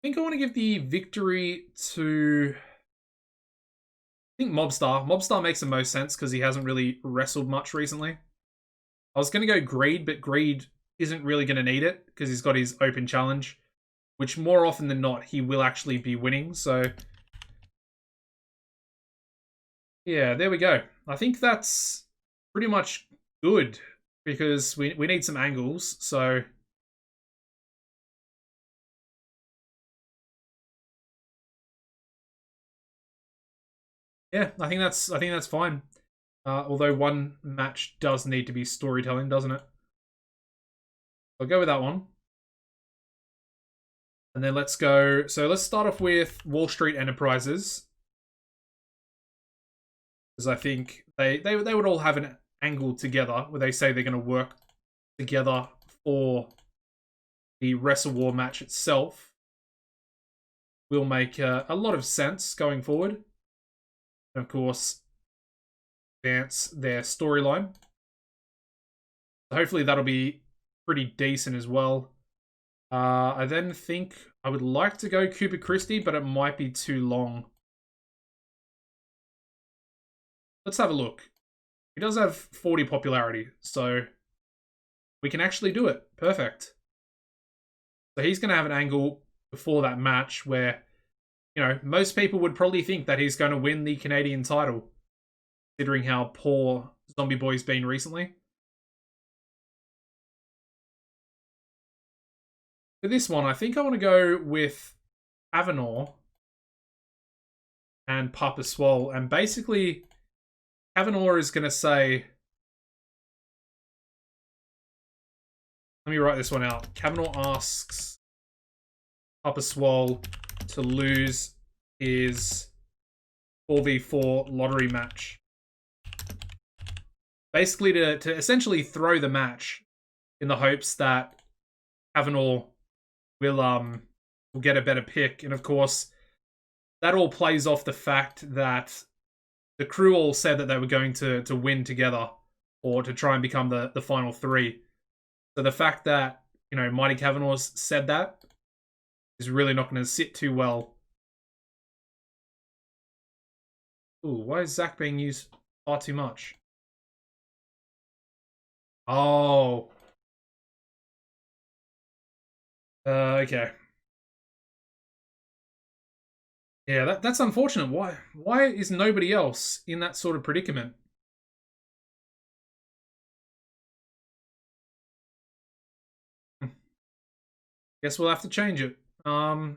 I think I want to give the victory to, I think Mobstar. Mobstar makes the most sense because he hasn't really wrestled much recently. I was going to go Greed, but Greed isn't really going to need it because he's got his open challenge, which more often than not, he will actually be winning. So, yeah, there we go. I think that's pretty much good. because we need some angles. So yeah, I think that's fine. Although one match does need to be storytelling, doesn't it? I'll go with that one. And then let's go. So let's start off with Wall Street Enterprises, because I think they would all have an angle together where they say they're going to work together for the WrestleWar match itself. Will make a lot of sense going forward. And of course, advance their storyline. Hopefully that'll be pretty decent as well. I then think I would like to go Cooper Christie, but it might be too long. Let's have a look. He does have 40 popularity, so we can actually do it. Perfect. So he's going to have an angle before that match where, you know, most people would probably think that he's going to win the Canadian title, considering how poor Zombie Boy's been recently. For this one, I think I want to go with Kavanaugh and Papa Swole. And basically, Kavanaugh is going to say... Let me write this one out. Kavanaugh asks Papa Swole to lose his 4v4 lottery match. Basically to essentially throw the match in the hopes that Kavanaugh will get a better pick. And of course, that all plays off the fact that the crew all said that they were going to win together or to try and become the final three. So the fact that, you know, Mighty Kavanaugh's said that is really not going to sit too well. Ooh, why is Zach being used far too much? Oh. Okay. Yeah, that's unfortunate. Why is nobody else in that sort of predicament? Guess we'll have to change it. Could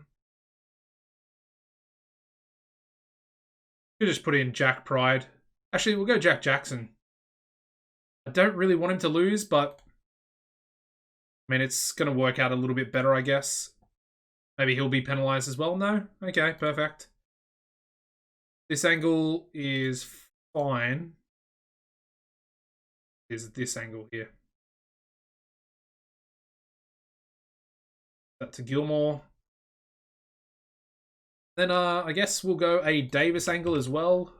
just put in Jack Pride. Actually, we'll go Jack Jackson. I don't really want him to lose, but I mean, it's going to work out a little bit better, I guess. Maybe he'll be penalized as well. No? Okay, perfect. This angle is fine. Is this angle here. That to Gilmore. Then I guess we'll go a Davis angle as well.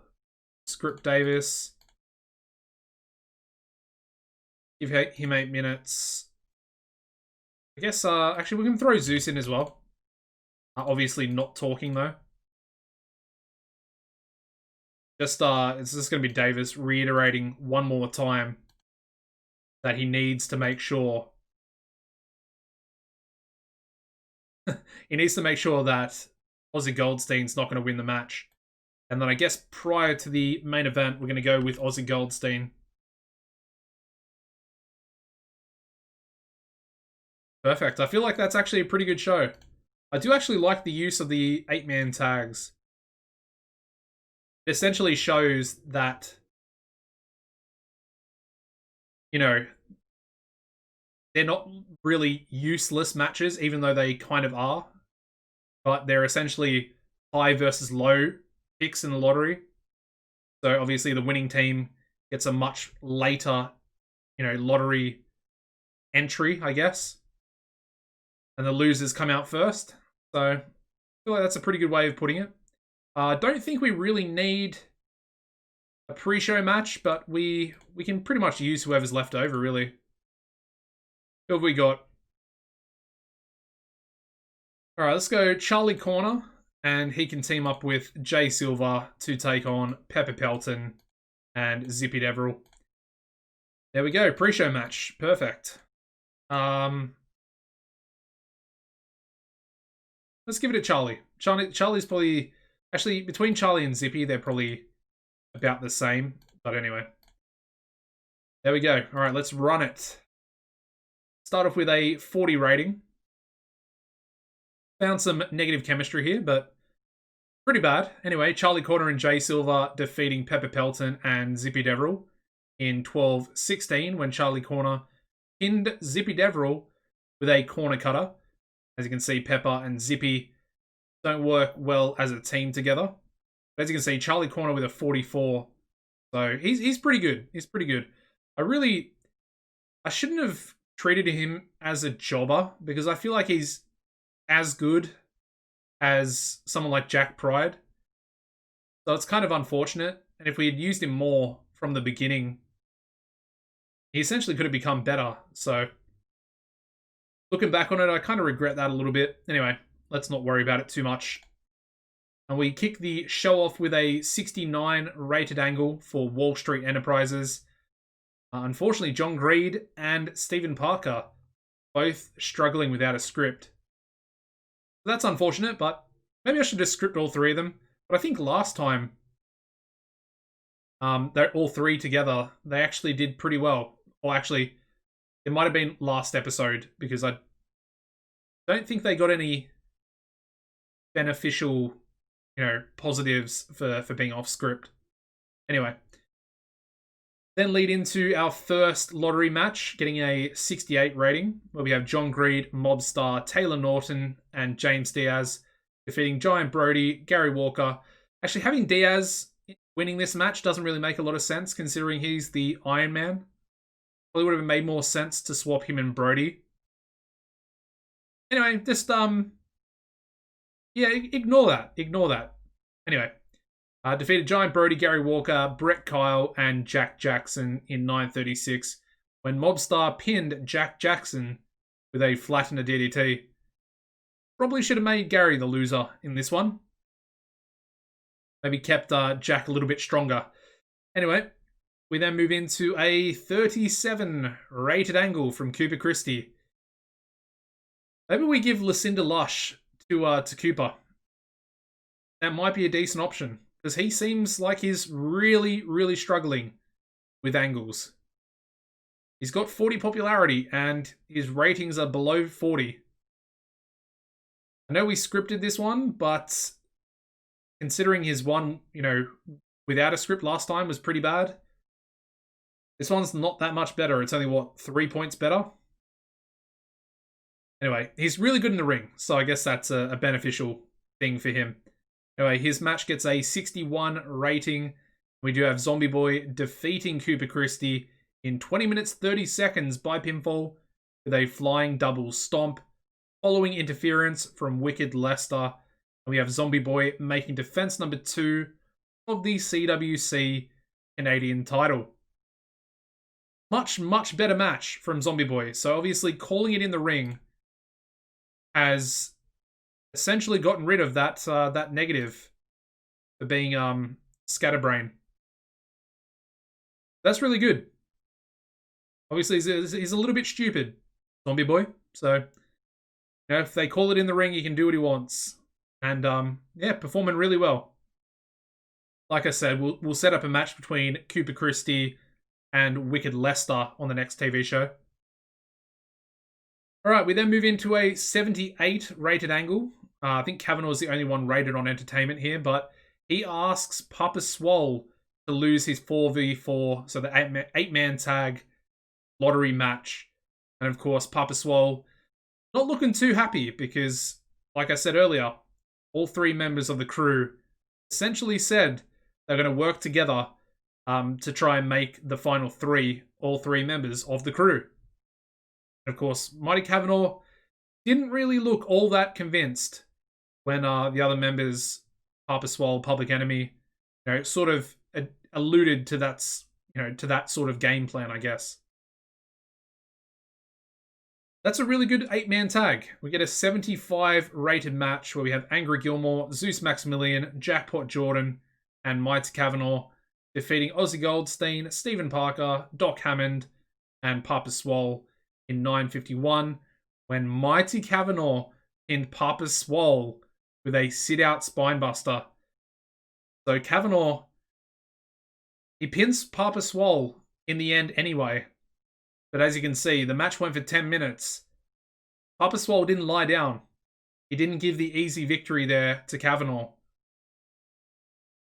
Script Davis. Give him 8 minutes. I guess actually we can throw Zeus in as well. Obviously not talking though. Just it's just gonna be Davis reiterating one more time that he needs to make sure he needs to make sure that Ozzy Goldstein's not going to win the match. And then I guess prior to the main event, we're going to go with Ozzy Goldstein. Perfect. I feel like that's actually a pretty good show. I do actually like the use of the 8-man tags. It essentially shows that, you know, they're not really useless matches, even though they kind of are. But they're essentially high versus low picks in the lottery. So obviously the winning team gets a much later, you know, lottery entry, I guess. And the losers come out first. So I feel like that's a pretty good way of putting it. I don't think we really need a pre-show match, but we can pretty much use whoever's left over, really. Who have we got? Alright, let's go Charlie Corner, and he can team up with Jay Silver to take on Pepper Pelton and Zippy Deverill. There we go, pre-show match. Perfect. Let's give it to Charlie. Charlie's probably... Actually, between Charlie and Zippy, they're probably about the same. But anyway. There we go. All right, let's run it. Start off with a 40 rating. Found some negative chemistry here, but pretty bad. Anyway, Charlie Corner and Jay Silver defeating Pepper Pelton and Zippy Deverell in 12-16 when Charlie Corner pinned Zippy Deverell with a corner cutter. As you can see, Pepper and Zippy don't work well as a team together. But as you can see, Charlie Corner with a 44. So he's pretty good. He's pretty good. I shouldn't have treated him as a jobber because I feel like he's as good as someone like Jack Pride. So it's kind of unfortunate. And if we had used him more from the beginning, he essentially could have become better. So looking back on it, I kind of regret that a little bit. Anyway, let's not worry about it too much. And we kick the show off with a 69 rated angle for Wall Street Enterprises. Unfortunately, John Greed and Stephen Parker both struggling without a script. That's unfortunate, but maybe I should just script all three of them. But I think last time, they're all three together, they actually did pretty well. Or actually, it might have been last episode because I don't think they got any beneficial, positives for being off script. Anyway. Then lead into our first lottery match, getting a 68 rating, where we have John Greed, Mobstar, Taylor Norton, and James Diaz defeating Giant Brody, Gary Walker. Actually, having Diaz winning this match doesn't really make a lot of sense, considering he's the Iron Man. Probably would have made more sense to swap him and Brody. Anyway, just, ignore that. Ignore that. Anyway. Defeated Giant Brody, Gary Walker, Brett Kyle, and Jack Jackson in 9:36 when Mobstar pinned Jack Jackson with a flat and a DDT. Probably should have made Gary the loser in this one. Maybe kept Jack a little bit stronger. Anyway, we then move into a 37 rated angle from Cooper Christie. Maybe we give Lucinda Lush to Cooper. That might be a decent option. Because he seems like he's really, really struggling with angles. He's got 40 popularity and his ratings are below 40. I know we scripted this one, but considering his one, without a script last time was pretty bad, this one's not that much better. It's only, 3 points better? Anyway, he's really good in the ring, so I guess that's a beneficial thing for him. Anyway, his match gets a 61 rating. We do have Zombie Boy defeating Cooper Christie in 20 minutes 30 seconds by pinfall with a flying double stomp, following interference from Wicked Lester. And we have Zombie Boy making defense number 2 of the CWC Canadian title. Much, much better match from Zombie Boy. So obviously calling it in the ring has essentially gotten rid of that negative for being scatterbrain. That's really good. Obviously, he's a little bit stupid, Zombie Boy. So, if they call it in the ring, he can do what he wants. And, performing really well. Like I said, we'll set up a match between Cooper Christie and Wicked Lester on the next TV show. Alright, we then move into a 78 rated angle. I think Kavanaugh is the only one rated on entertainment here, but he asks Papa Swole to lose his 4v4, so the 8-man tag lottery match. And of course, Papa Swole not looking too happy because, like I said earlier, all 3 members of the crew essentially said they're going to work together to try and make the final 3, all 3 members of the crew. And of course, Mighty Kavanaugh didn't really look all that convinced when the other members, Papa Swole, Public Enemy, sort of alluded to that, to that sort of game plan, I guess. That's a really good 8-man tag. We get a 75 rated match where we have Angry Gilmore, Zeus Maximilian, Jackpot Jordan, and Mighty Kavanaugh defeating Ozzy Goldstein, Stephen Parker, Doc Hammond, and Papa Swole in 9:51 when Mighty Kavanaugh pinned Papa Swole with a sit-out spinebuster. So Kavanaugh, he pins Papa Swole in the end anyway. But as you can see, the match went for 10 minutes. Papa Swole didn't lie down. He didn't give the easy victory there to Kavanaugh.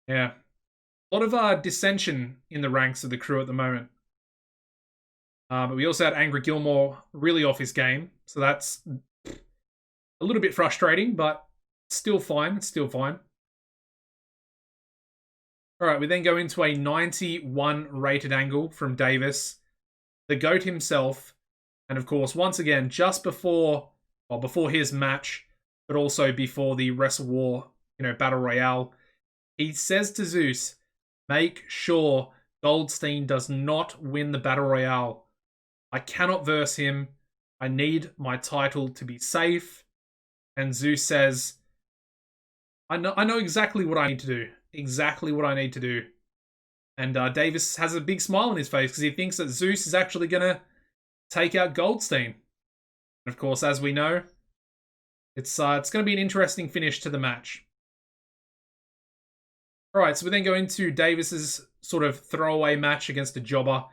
Yeah. A lot of dissension in the ranks of the crew at the moment. But we also had Angry Gilmore really off his game. So that's a little bit frustrating, but still fine. It's still fine. All right, we then go into a 91 rated angle from Davis, the GOAT himself. And of course, once again, just before his match, but also before the WrestleWar, Battle Royale, he says to Zeus, make sure Goldstein does not win the Battle Royale. I cannot verse him. I need my title to be safe. And Zeus says, I know exactly what I need to do. Exactly what I need to do. And Davis has a big smile on his face because he thinks that Zeus is actually going to take out Goldstein. And of course, as we know, it's going to be an interesting finish to the match. All right, so we then go into Davis's sort of throwaway match against a jobber.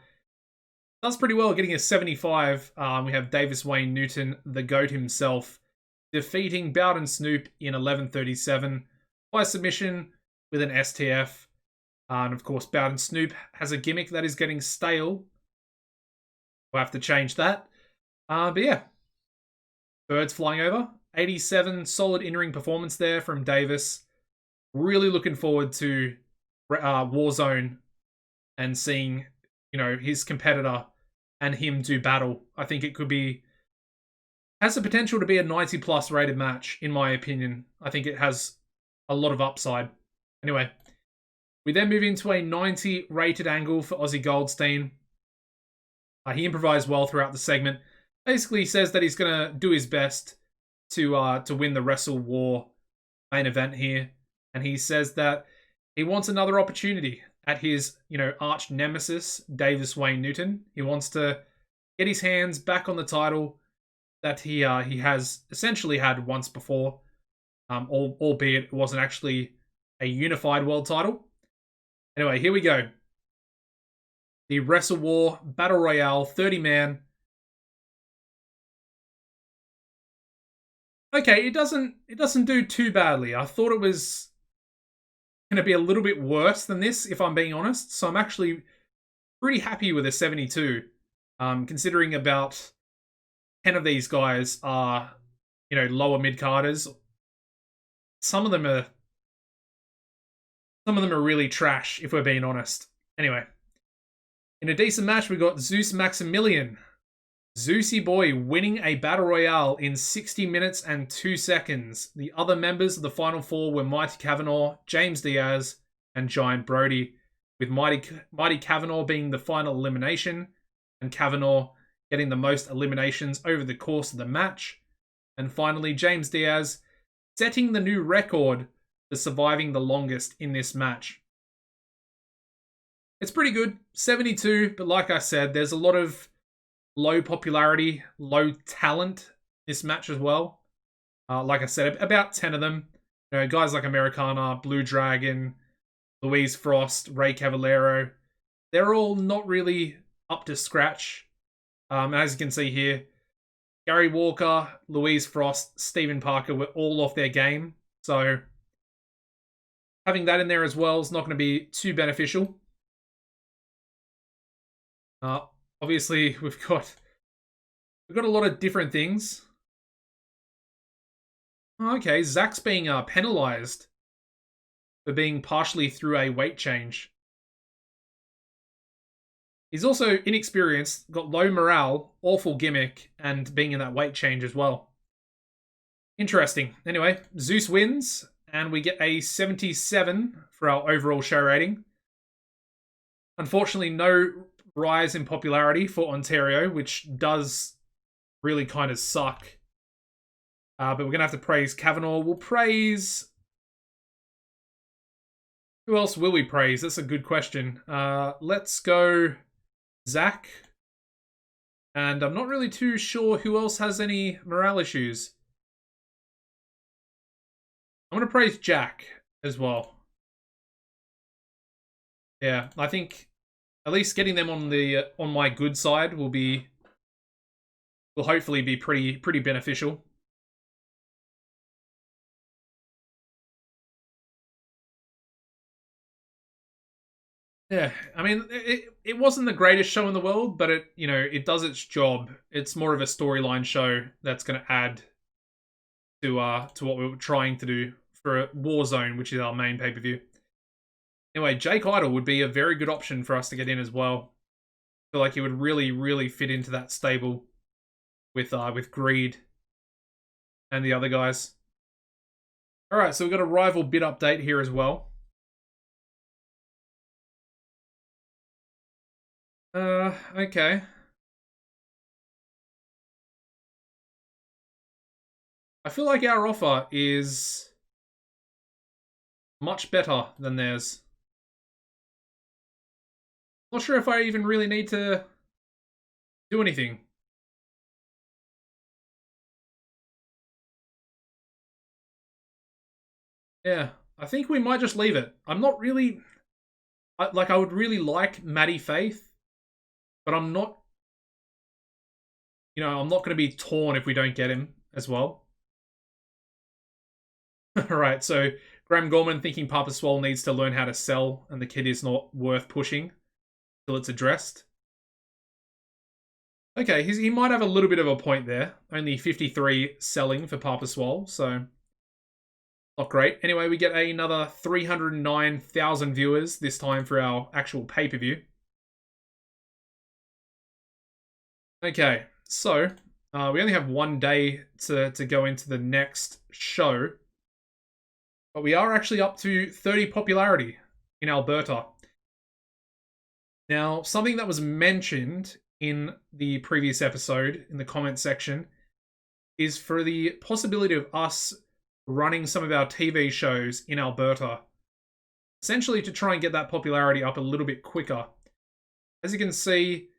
Does pretty well, getting a 75. We have Davis Wayne Newton, the GOAT himself, defeating Bowden Snoop in 11:37 by submission with an STF. And of course, Bowden Snoop has a gimmick that is getting stale. We'll have to change that. But yeah, birds flying over. 87, solid in-ring performance there from Davis. Really looking forward to Warzone and seeing, his competitor and him do battle. I think it has the potential to be a 90+ rated match, in my opinion. I think it has a lot of upside. Anyway, we then move into a 90 rated angle for Aussie Goldstein. He improvised well throughout the segment. Basically, he says that he's going to do his best to win the WrestleWar main event here. And he says that he wants another opportunity at his, arch nemesis, Davis Wayne Newton. He wants to get his hands back on the title that he has essentially had once before, albeit it wasn't actually a unified world title. Anyway, here we go. The WrestleWar Battle Royale 30-man. Okay, it doesn't do too badly. I thought it was going to be a little bit worse than this, if I'm being honest. So I'm actually pretty happy with a 72, considering about 10 of these guys are, lower mid-carders. Some of them are really trash, if we're being honest. Anyway, in a decent match, we got Zeus Maximilian, Zeusy boy, winning a Battle Royale in 60 minutes and 2 seconds. The other members of the Final Four were Mighty Kavanaugh, James Diaz, and Giant Brody, with Mighty Kavanaugh being the final elimination, and Kavanaugh getting the most eliminations over the course of the match. And finally, James Diaz setting the new record for surviving the longest in this match. It's pretty good, 72, but like I said, there's a lot of low popularity, low talent this match as well. Like I said, about 10 of them. Guys like Americana, Blue Dragon, Louise Frost, Ray Cavallero. They're all not really up to scratch. As you can see here, Gary Walker, Louise Frost, Stephen Parker were all off their game. So having that in there as well is not going to be too beneficial. Obviously, we've got a lot of different things. Okay, Zach's being penalized for being partially through a weight change. He's also inexperienced, got low morale, awful gimmick, and being in that weight change as well. Interesting. Anyway, Zeus wins, and we get a 77 for our overall show rating. Unfortunately, no rise in popularity for Ontario, which does really kind of suck. But we're going to have to praise Kavanaugh. We'll praise... Who else will we praise? That's a good question. Let's go Zach. And I'm not really too sure who else has any morale issues. I'm going to praise Jack as well. Yeah, I think at least getting them on the on my good side will hopefully be pretty beneficial. Yeah, I mean, it wasn't the greatest show in the world, but it does its job. It's more of a storyline show that's going to add to what we were trying to do for Warzone, which is our main pay-per-view. Anyway, Jake Idle would be a very good option for us to get in as well. I feel like he would really fit into that stable with Greed and the other guys. All right, so we've got a rival bid update here as well. Okay. I feel like our offer is much better than theirs. Not sure if I even really need to do anything. Yeah, I think we might just leave it. I'm not really... I would really like Maddie Faith, but I'm not... I'm not going to be torn if we don't get him as well. Alright, so Graham Gorman thinking Papa Swole needs to learn how to sell and the kid is not worth pushing till it's addressed. Okay, he might have a little bit of a point there. Only 53 selling for Papa Swole, so not great. Anyway, we get another 309,000 viewers, this time for our actual pay-per-view. Okay, so we only have one day to go into the next show. But we are actually up to 30 popularity in Alberta. Now, something that was mentioned in the previous episode in the comment section is for the possibility of us running some of our TV shows in Alberta, essentially to try and get that popularity up a little bit quicker. As you can see,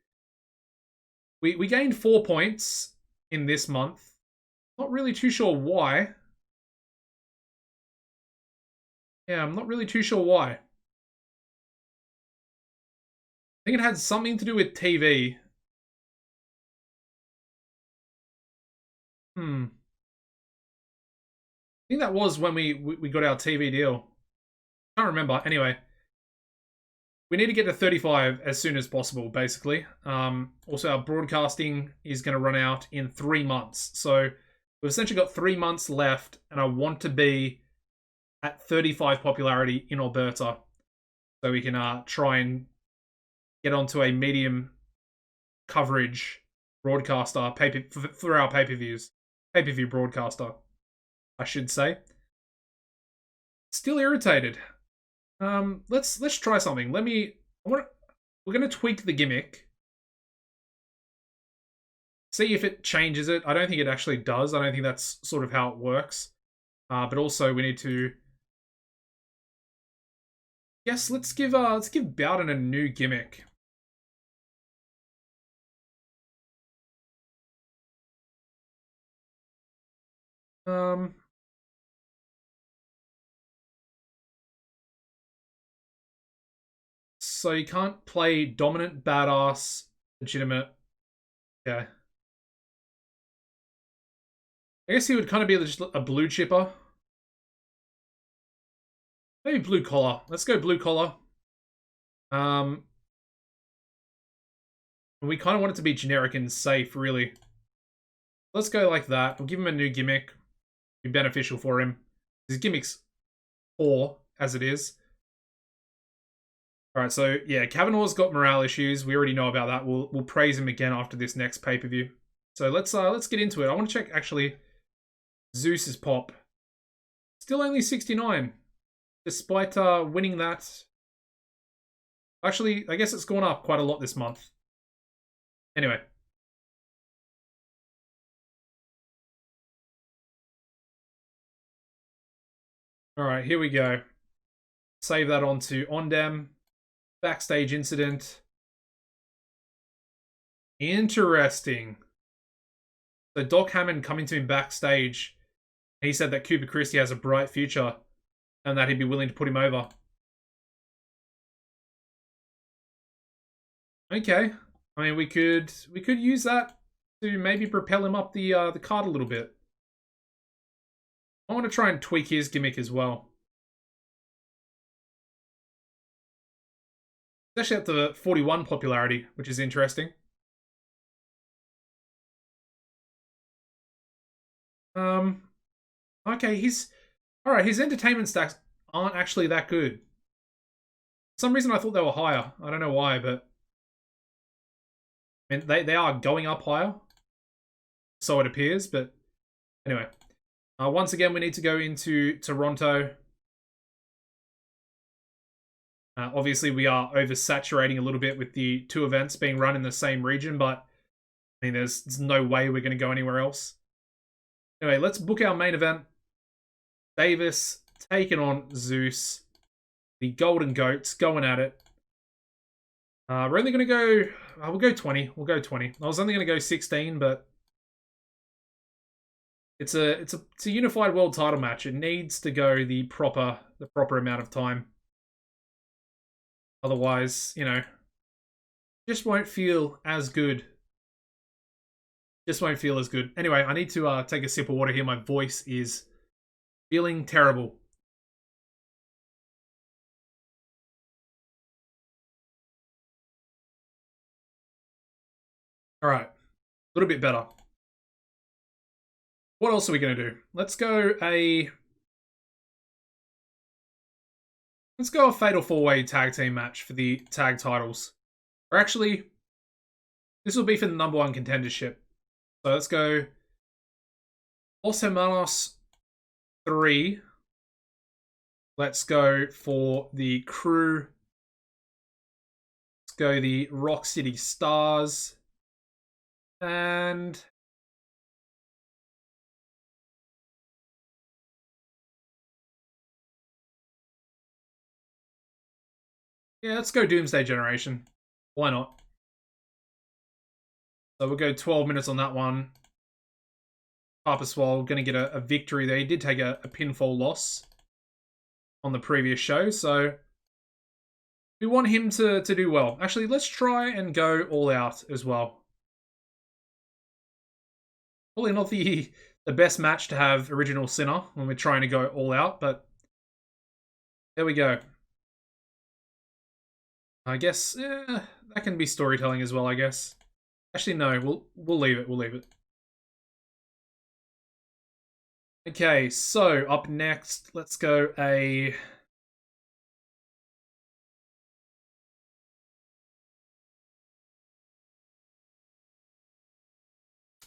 we gained 4 points in this month. Not really too sure why. Yeah, I'm not really too sure why. I think it had something to do with TV. I think that was when we got our TV deal. Can't remember. Anyway, we need to get to 35 as soon as possible, basically. Also, our broadcasting is going to run out in 3 months. So we've essentially got 3 months left, and I want to be at 35 popularity in Alberta. So we can try and get onto a medium coverage broadcaster for our pay-per-views. Pay-per-view broadcaster, I should say. Still irritated. Let's try something. We're gonna tweak the gimmick. See if it changes it. I don't think it actually does. I don't think that's sort of how it works. But also we need to. Yes, let's give Bowden a new gimmick. So you can't play dominant, badass, legitimate. Okay. I guess he would kind of be just a blue chipper. Maybe blue collar. Let's go blue collar. We kind of want it to be generic and safe, really. Let's go like that. We'll give him a new gimmick. Be beneficial for him. His gimmick's poor, as it is. Alright, so yeah, Kavanaugh's got morale issues. We already know about that. We'll praise him again after this next pay-per-view. So let's get into it. I want to check, actually, Zeus's pop. Still only 69. Despite winning that. Actually, I guess it's gone up quite a lot this month. Anyway. Alright, here we go. Save that onto Ondem. Backstage incident. Interesting. So Doc Hammond coming to him backstage. He said that Cooper Christie has a bright future and that he'd be willing to put him over. Okay. I mean, we could use that to maybe propel him up the card a little bit. I want to try and tweak his gimmick as well. It's actually up to 41 popularity, which is interesting. Okay, alright, his entertainment stacks aren't actually that good. For some reason I thought they were higher. I don't know why, but I mean, they are going up higher. So it appears, but anyway. Once again, we need to go into Toronto. Obviously, we are oversaturating a little bit with the two events being run in the same region, but I mean, there's no way we're going to go anywhere else. Anyway, let's book our main event. Davis taking on Zeus. The Golden Goats going at it. We're only going to go... we'll go 20. We'll go 20. I was only going to go 16, but... It's a unified world title match. It needs to go the proper amount of time. Otherwise, you know, just won't feel as good. Just won't feel as good. Anyway, I need to take a sip of water here. My voice is feeling terrible. All right, a little bit better. What else are we going to do? Let's go a fatal four-way tag team match for the tag titles. Or actually, this will be for the #1 contendership. So let's go Los Hermanos 3. Let's go for the crew. Let's go the Rock City Stars. And yeah, let's go Doomsday Generation. Why not? So we'll go 12 minutes on that one. Papa Swole going to get a victory there. He did take a pinfall loss on the previous show, so we want him to do well. Actually, let's try and go all out as well. Probably not the best match to have Original Sinner when we're trying to go all out, but there we go. I guess that can be storytelling as well, I guess. Actually, no, we'll leave it. We'll leave it. Okay, so up next, let's go a...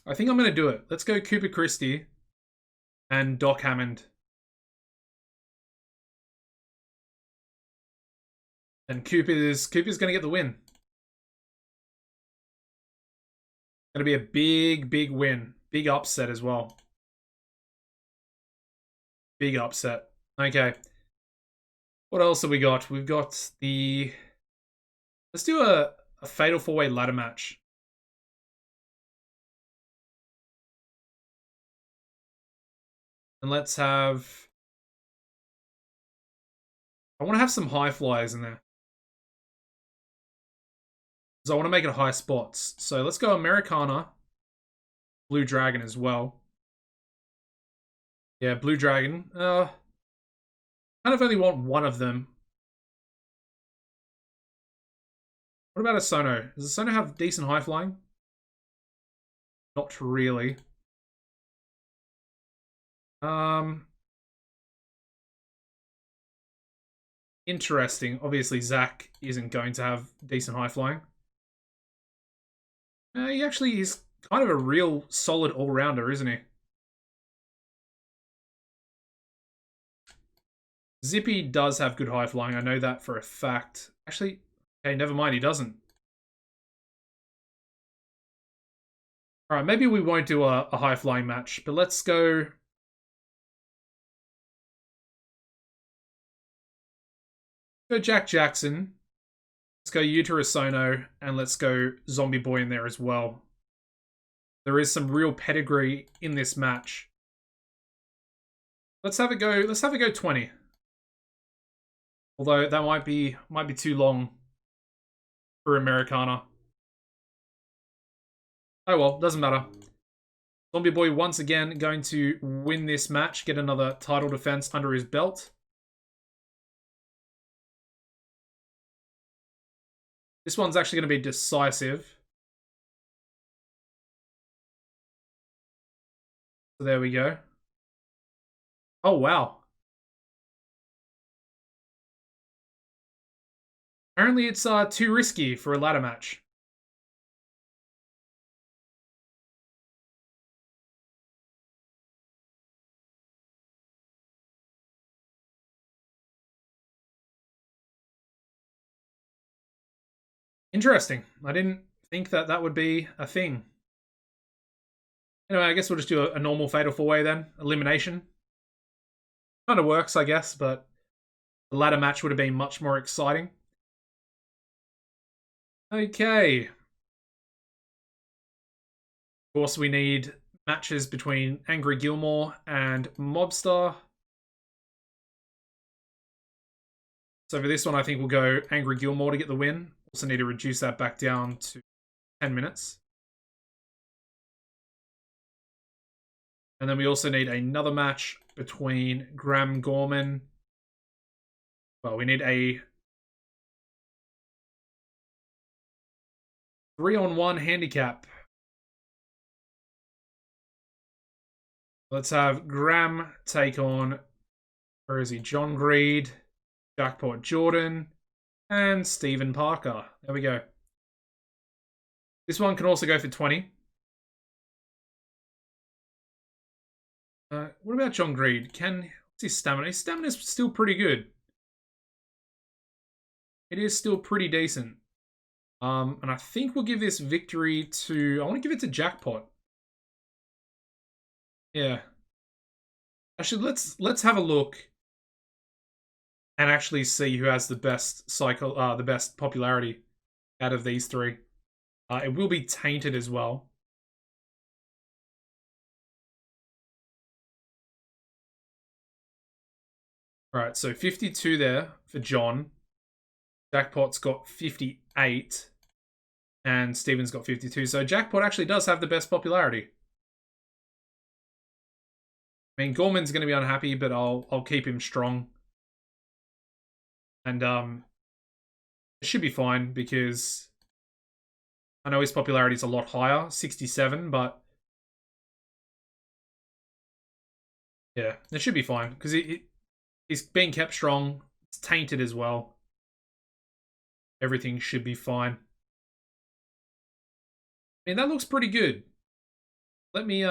I think I'm going to do it. Let's go Cooper Christie and Doc Hammond. And Cooper's going to get the win. Going to be a big, big win. Big upset as well. Big upset. Okay. What else have we got? We've got the... Let's do a fatal four-way ladder match. And let's have... I want to have some high flyers in there. So I want to make it high spots. So let's go Americana. Blue Dragon as well. Yeah, Blue Dragon. Kind of only want one of them. What about a Sono? Does a Sono have decent high flying? Not really. Interesting. Obviously, Zach isn't going to have decent high flying. He actually is kind of a real solid all-rounder, isn't he? Zippy does have good high flying. I know that for a fact. Actually, okay, never mind. He doesn't. All right, maybe we won't do a high flying match, but let's go. Go Jack Jackson. Let's go Utero Sono, and let's go Zombie Boy in there as well. There is some real pedigree in this match. Let's have it go. Let's have it go 20. Although that might be too long for Americana. Oh well, doesn't matter. Zombie Boy once again going to win this match, get another title defense under his belt. This one's actually going to be decisive. So there we go. Oh, wow. Apparently it's too risky for a ladder match. Interesting. I didn't think that that would be a thing. Anyway, I guess we'll just do a normal fatal four-way then. Elimination. Kind of works, I guess, but the ladder match would have been much more exciting. Okay. Of course, we need matches between Angry Gilmore and Mobster. So for this one, I think we'll go Angry Gilmore to get the win. Also need to reduce that back down to 10 minutes. And then we also need another match between Graham Gorman. Well, we need a 3-on-1 handicap. Let's have Graham take on, where is he? John Greed, Jackpot Jordan, and Stephen Parker. There we go. This one can also go for 20. What about John Greed? What's his stamina? His stamina is still pretty good. It is still pretty decent. And I think we'll give this victory to... I want to give it to Jackpot. Yeah. Actually, let's have a look and actually see who has the best the best popularity out of these three. It will be tainted as well. All right, so 52 there for John. Jackpot's got 58. And Steven's got 52. So Jackpot actually does have the best popularity. I mean, Gorman's going to be unhappy, but I'll keep him strong. And it should be fine because I know his popularity is a lot higher, 67, but yeah, it should be fine because he's being kept strong. It's tainted as well. Everything should be fine. I mean, that looks pretty good. Let me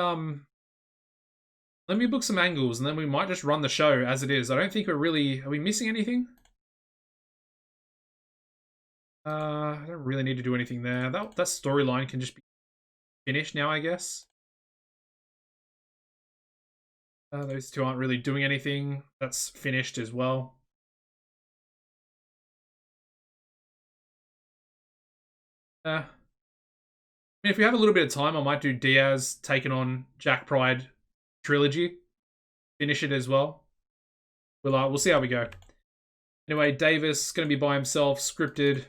book some angles and then we might just run the show as it is. I don't think are we missing anything? I don't really need to do anything there. That storyline can just be finished now, I guess. Those two aren't really doing anything. That's finished as well. I mean, if we have a little bit of time, I might do Diaz taking on Jack Pride trilogy. Finish it as well. We'll see how we go. Anyway, Davis going to be by himself, scripted.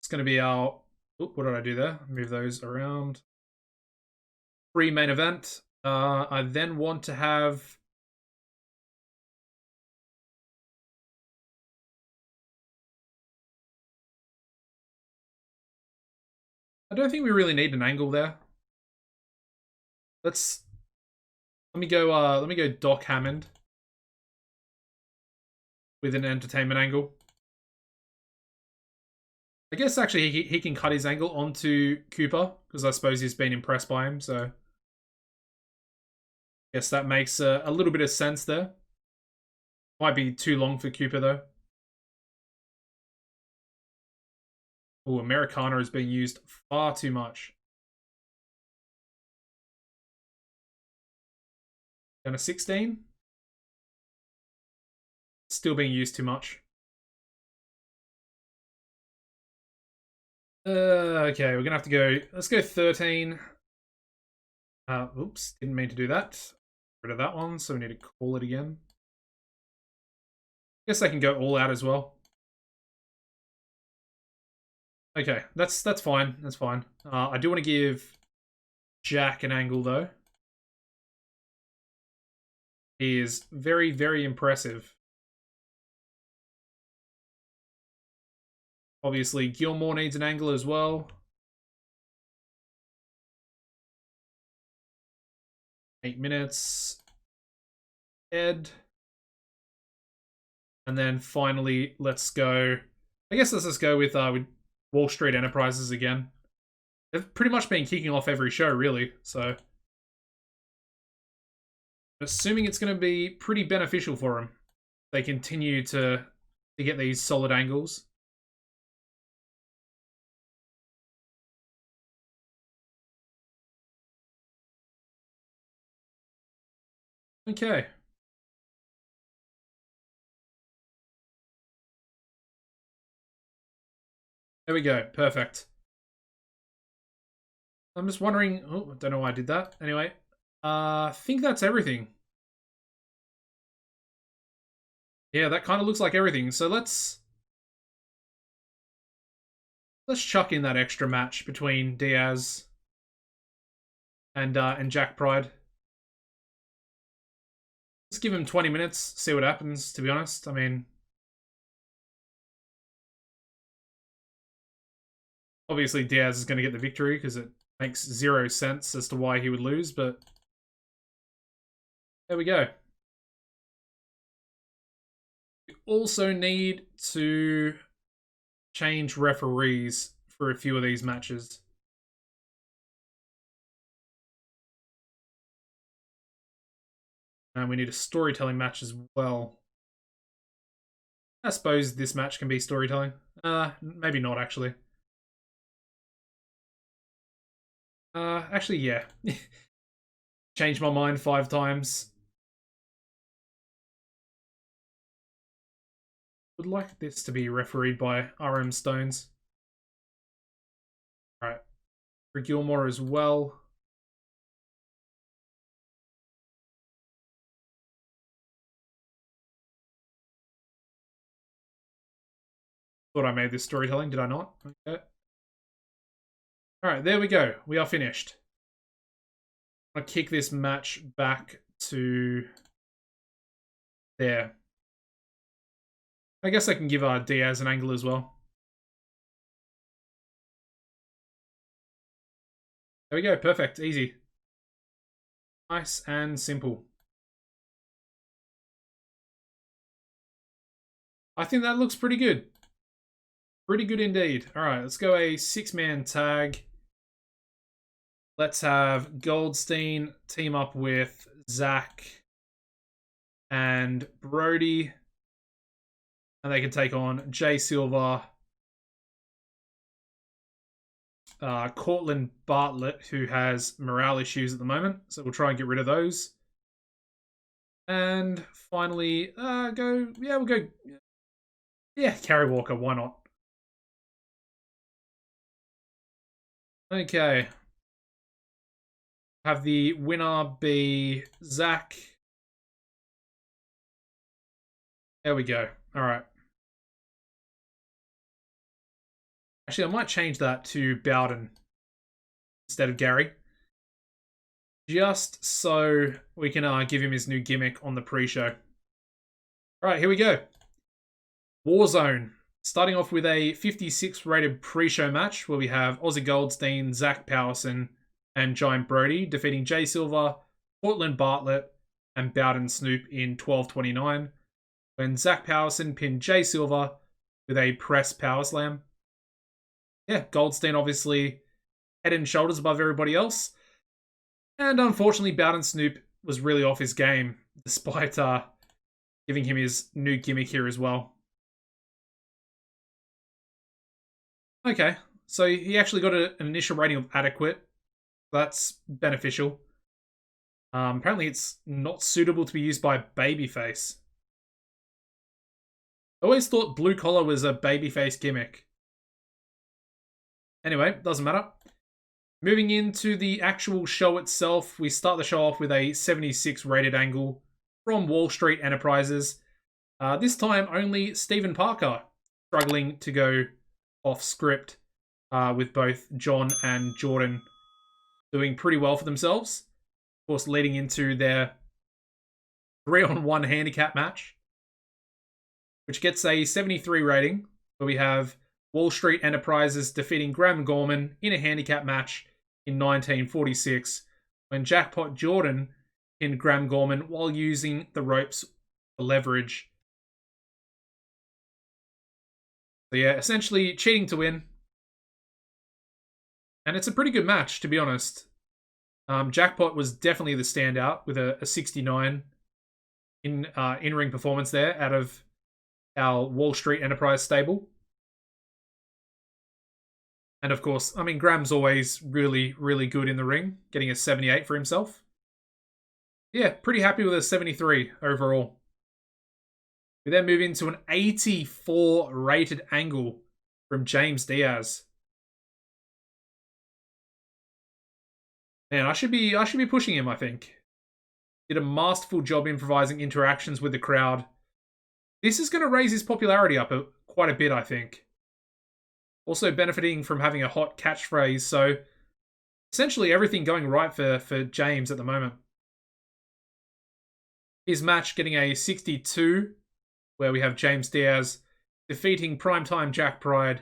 It's going to be our... Oop, what did I do there? Move those around. Free main event. I then want to have... I don't think we really need an angle there. Let me go Doc Hammond with an entertainment angle. I guess actually he can cut his angle onto Cooper because I suppose he's been impressed by him, so I guess that makes a little bit of sense there. Might be too long for Cooper though. Oh, Americana is being used far too much. Down to 16. Still being used too much. Okay, we're gonna have to go. Let's go 13. Oops, didn't mean to do that. Rid of that one, so we need to call it again. Guess I can go all out as well. Okay, that's fine. That's fine. I do want to give Jack an angle though. He is very, very impressive. Obviously, Gilmore needs an angle as well. 8 minutes. Ed. And then finally, let's go. I guess let's just go with Wall Street Enterprises again. They've pretty much been kicking off every show, really. So, assuming it's going to be pretty beneficial for them, they continue to get these solid angles. Okay. There we go. Perfect. I'm just wondering. Oh, I don't know why I did that. Anyway, I think that's everything. Yeah, that kind of looks like everything. So let's chuck in that extra match between Diaz and Jack Pride. Let's give him 20 minutes, see what happens, to be honest. I mean, obviously Diaz is going to get the victory because it makes 0 sense as to why he would lose, but there we go. We also need to change referees for a few of these matches. And we need a storytelling match as well. I suppose this match can be storytelling. Maybe not, actually. Actually, yeah. Changed my mind 5 times. Would like this to be refereed by RM Stones. Alright. For Gilmore as well. Thought I made this storytelling, did I not? Okay. Alright, there we go. We are finished. I'll kick this match back to there. I guess I can give Diaz an angle as well. There we go, perfect, easy. Nice and simple. I think that looks pretty good. Pretty good indeed. Alright, let's go a 6-man tag. Let's have Goldstein team up with Zach and Brody. And they can take on Jay Silver, Cortland Bartlett, who has morale issues at the moment. So we'll try and get rid of those. And finally, we'll go, Carrie Walker, why not? Okay. Have the winner be Zach. There we go. All right. Actually, I might change that to Bowden instead of Gary. Just so we can give him his new gimmick on the pre-show. All right, here we go. Warzone. Starting off with a 56 rated pre-show match where we have Ozzy Goldstein, Zach Powerson, and Giant Brody defeating Jay Silver, Cortland Bartlett, and Bowden Snoop in 12:29. When Zach Powerson pinned Jay Silver with a press power slam. Yeah, Goldstein obviously head and shoulders above everybody else. And unfortunately, Bowden Snoop was really off his game, despite giving him his new gimmick here as well. Okay, so he actually got an initial rating of adequate. That's beneficial. Apparently it's not suitable to be used by babyface. I always thought blue collar was a babyface gimmick. Anyway, doesn't matter. Moving into the actual show itself, we start the show off with a 76 rated angle from Wall Street Enterprises. This time only Stephen Parker struggling to go off script. with both John and Jordan doing pretty well for themselves. Of course, leading into their 3-on-1 handicap match, which gets a 73 rating, where we have Wall Street Enterprises defeating Graham Gorman in a handicap match in 1946, when Jackpot Jordan pinned Graham Gorman while using the ropes for leverage. So yeah, essentially cheating to win. And it's a pretty good match, to be honest. Jackpot was definitely the standout with a 69 in-ring performance there out of our Wall Street Enterprise stable. And of course, I mean, Graham's always really, really good in the ring, getting a 78 for himself. Yeah, pretty happy with a 73 overall. We then move into an 84 rated angle from James Diaz. Man, I should be pushing him, I think. Did a masterful job improvising interactions with the crowd. This is going to raise his popularity up quite a bit, I think. Also benefiting from having a hot catchphrase, so essentially everything going right for James at the moment. His match getting a 62, where we have James Diaz defeating Primetime Jack Pride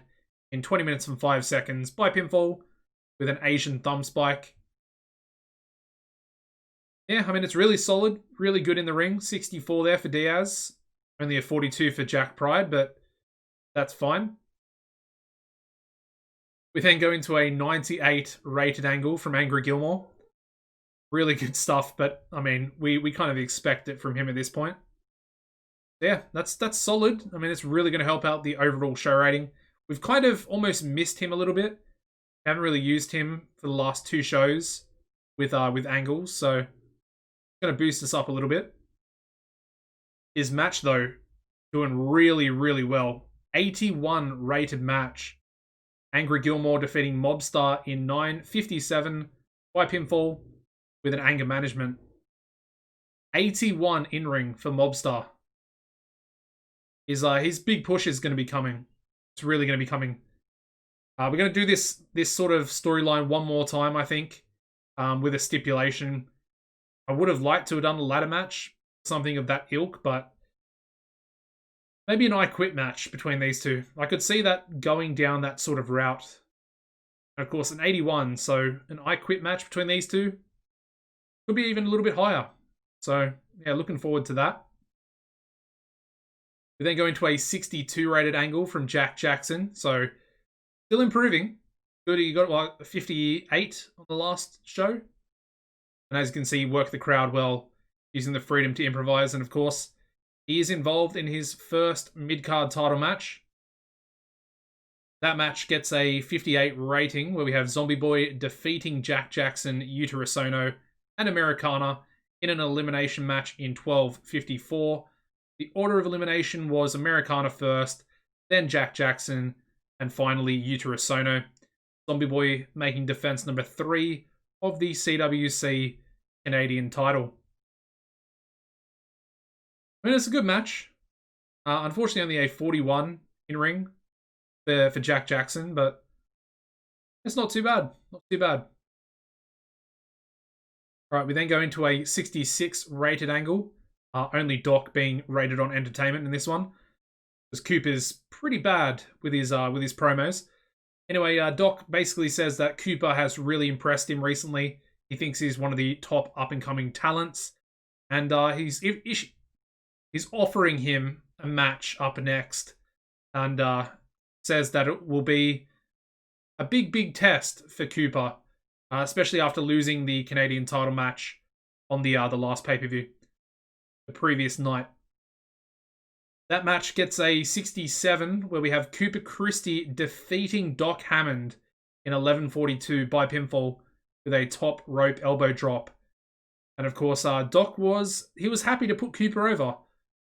in 20 minutes and 5 seconds by pinfall with an Asian thumb spike. Yeah, I mean, it's really solid, really good in the ring. 64 there for Diaz. Only a 42 for Jack Pride, but that's fine. We then go into a 98 rated angle from Angry Gilmore. Really good stuff, but I mean, we kind of expect it from him at this point. Yeah, that's solid. I mean, it's really going to help out the overall show rating. We've kind of almost missed him a little bit. Haven't really used him for the last 2 shows with angles, so it's going to boost us up a little bit. His match, though, doing really, really well. 81 rated match. Angry Gilmore defeating Mobstar in 9:57 by pinfall with an anger management. 81 in-ring for Mobstar. His big push is going to be coming. It's really going to be coming. We're going to do this sort of storyline one more time, I think, with a stipulation. I would have liked to have done a ladder match, something of that ilk, but maybe an I Quit match between these two. I could see that going down that sort of route. And of course, an 81, so an I Quit match between these two could be even a little bit higher. So, yeah, looking forward to that. We then go into a 62 rated angle from Jack Jackson. So, still improving. Good, he got like 58 on the last show. And as you can see, worked the crowd well, using the freedom to improvise. And of course, he is involved in his first mid-card title match. That match gets a 58 rating, where we have Zombie Boy defeating Jack Jackson, Uterus Ono, and Americana in an elimination match in 12:54. The order of elimination was Americana first, then Jack Jackson, and finally Uterus Ono. Zombie Boy making defense number 3 of the CWC Canadian title. I mean, it's a good match. Unfortunately, only a 41 in-ring for Jack Jackson, but it's not too bad. Not too bad. All right, we then go into a 66 rated angle. Only Doc being rated on entertainment in this one, because Coop is pretty bad with his promos. Anyway, Doc basically says that Cooper has really impressed him recently. He thinks he's one of the top up-and-coming talents, and he's offering him a match up next, and says that it will be a big test for Cooper, especially after losing the Canadian title match on the last pay-per-view, the previous night. That match gets a 67, where we have Cooper Christie defeating Doc Hammond in 11:42 by pinfall with a top rope elbow drop. And of course, Doc was happy to put Cooper over.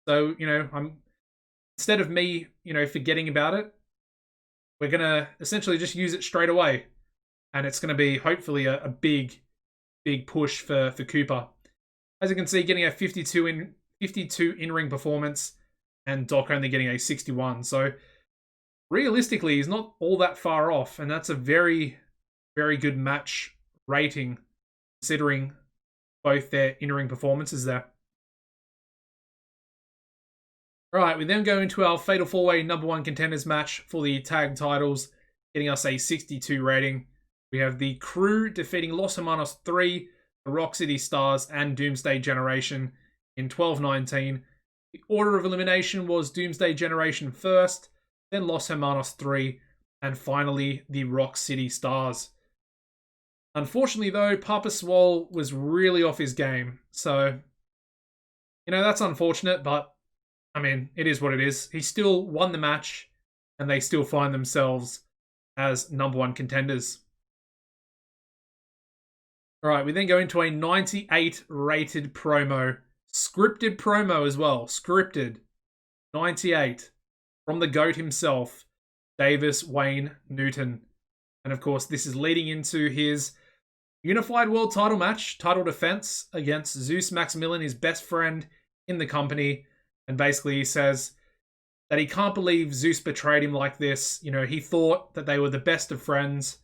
So, instead of me, forgetting about it, we're going to essentially just use it straight away. And it's going to be, hopefully, a big push for Cooper. As you can see, getting a 52 in-ring performance, and Doc only getting a 61. So, realistically, he's not all that far off, and that's a very, very good match rating, considering both their in-ring performances there. Right, we then go into our Fatal 4-Way #1 contenders match for the tag titles, getting us a 62 rating. We have the Crew defeating Los Hermanos 3, the Rock City Stars, and Doomsday Generation in 12-19. The order of elimination was Doomsday Generation first, then Los Hermanos 3, and finally the Rock City Stars. Unfortunately, though, Papa Swole was really off his game, so, that's unfortunate, but I mean, it is what it is. He still won the match, and they still find themselves as #1 contenders. Alright, we then go into a 98 rated promo. Scripted promo as well. Scripted. 98. From the GOAT himself, Davis Wayne Newton. And of course, this is leading into his Unified World title match, title defense against Zeus Maximilian, his best friend in the company. And basically he says that he can't believe Zeus betrayed him like this. He thought that they were the best of friends.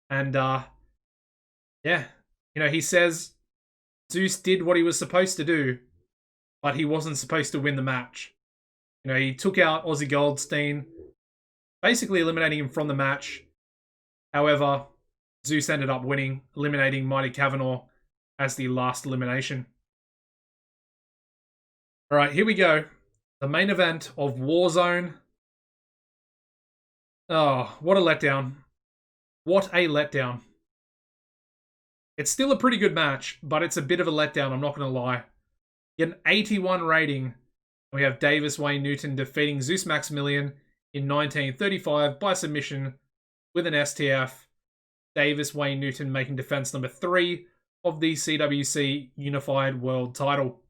And, he says Zeus did what he was supposed to do, but he wasn't supposed to win the match. He took out Ozzy Goldstein, basically eliminating him from the match. However, Zeus ended up winning, eliminating Mighty Kavanaugh as the last elimination. Alright, here we go. The main event of Warzone. Oh, what a letdown. What a letdown. It's still a pretty good match, but it's a bit of a letdown, I'm not going to lie. Get an 81 rating. We have Davis Wayne Newton defeating Zeus Maximilian in 1935 by submission with an STF. Davis Wayne Newton making defense number 3 of the CWC Unified World title.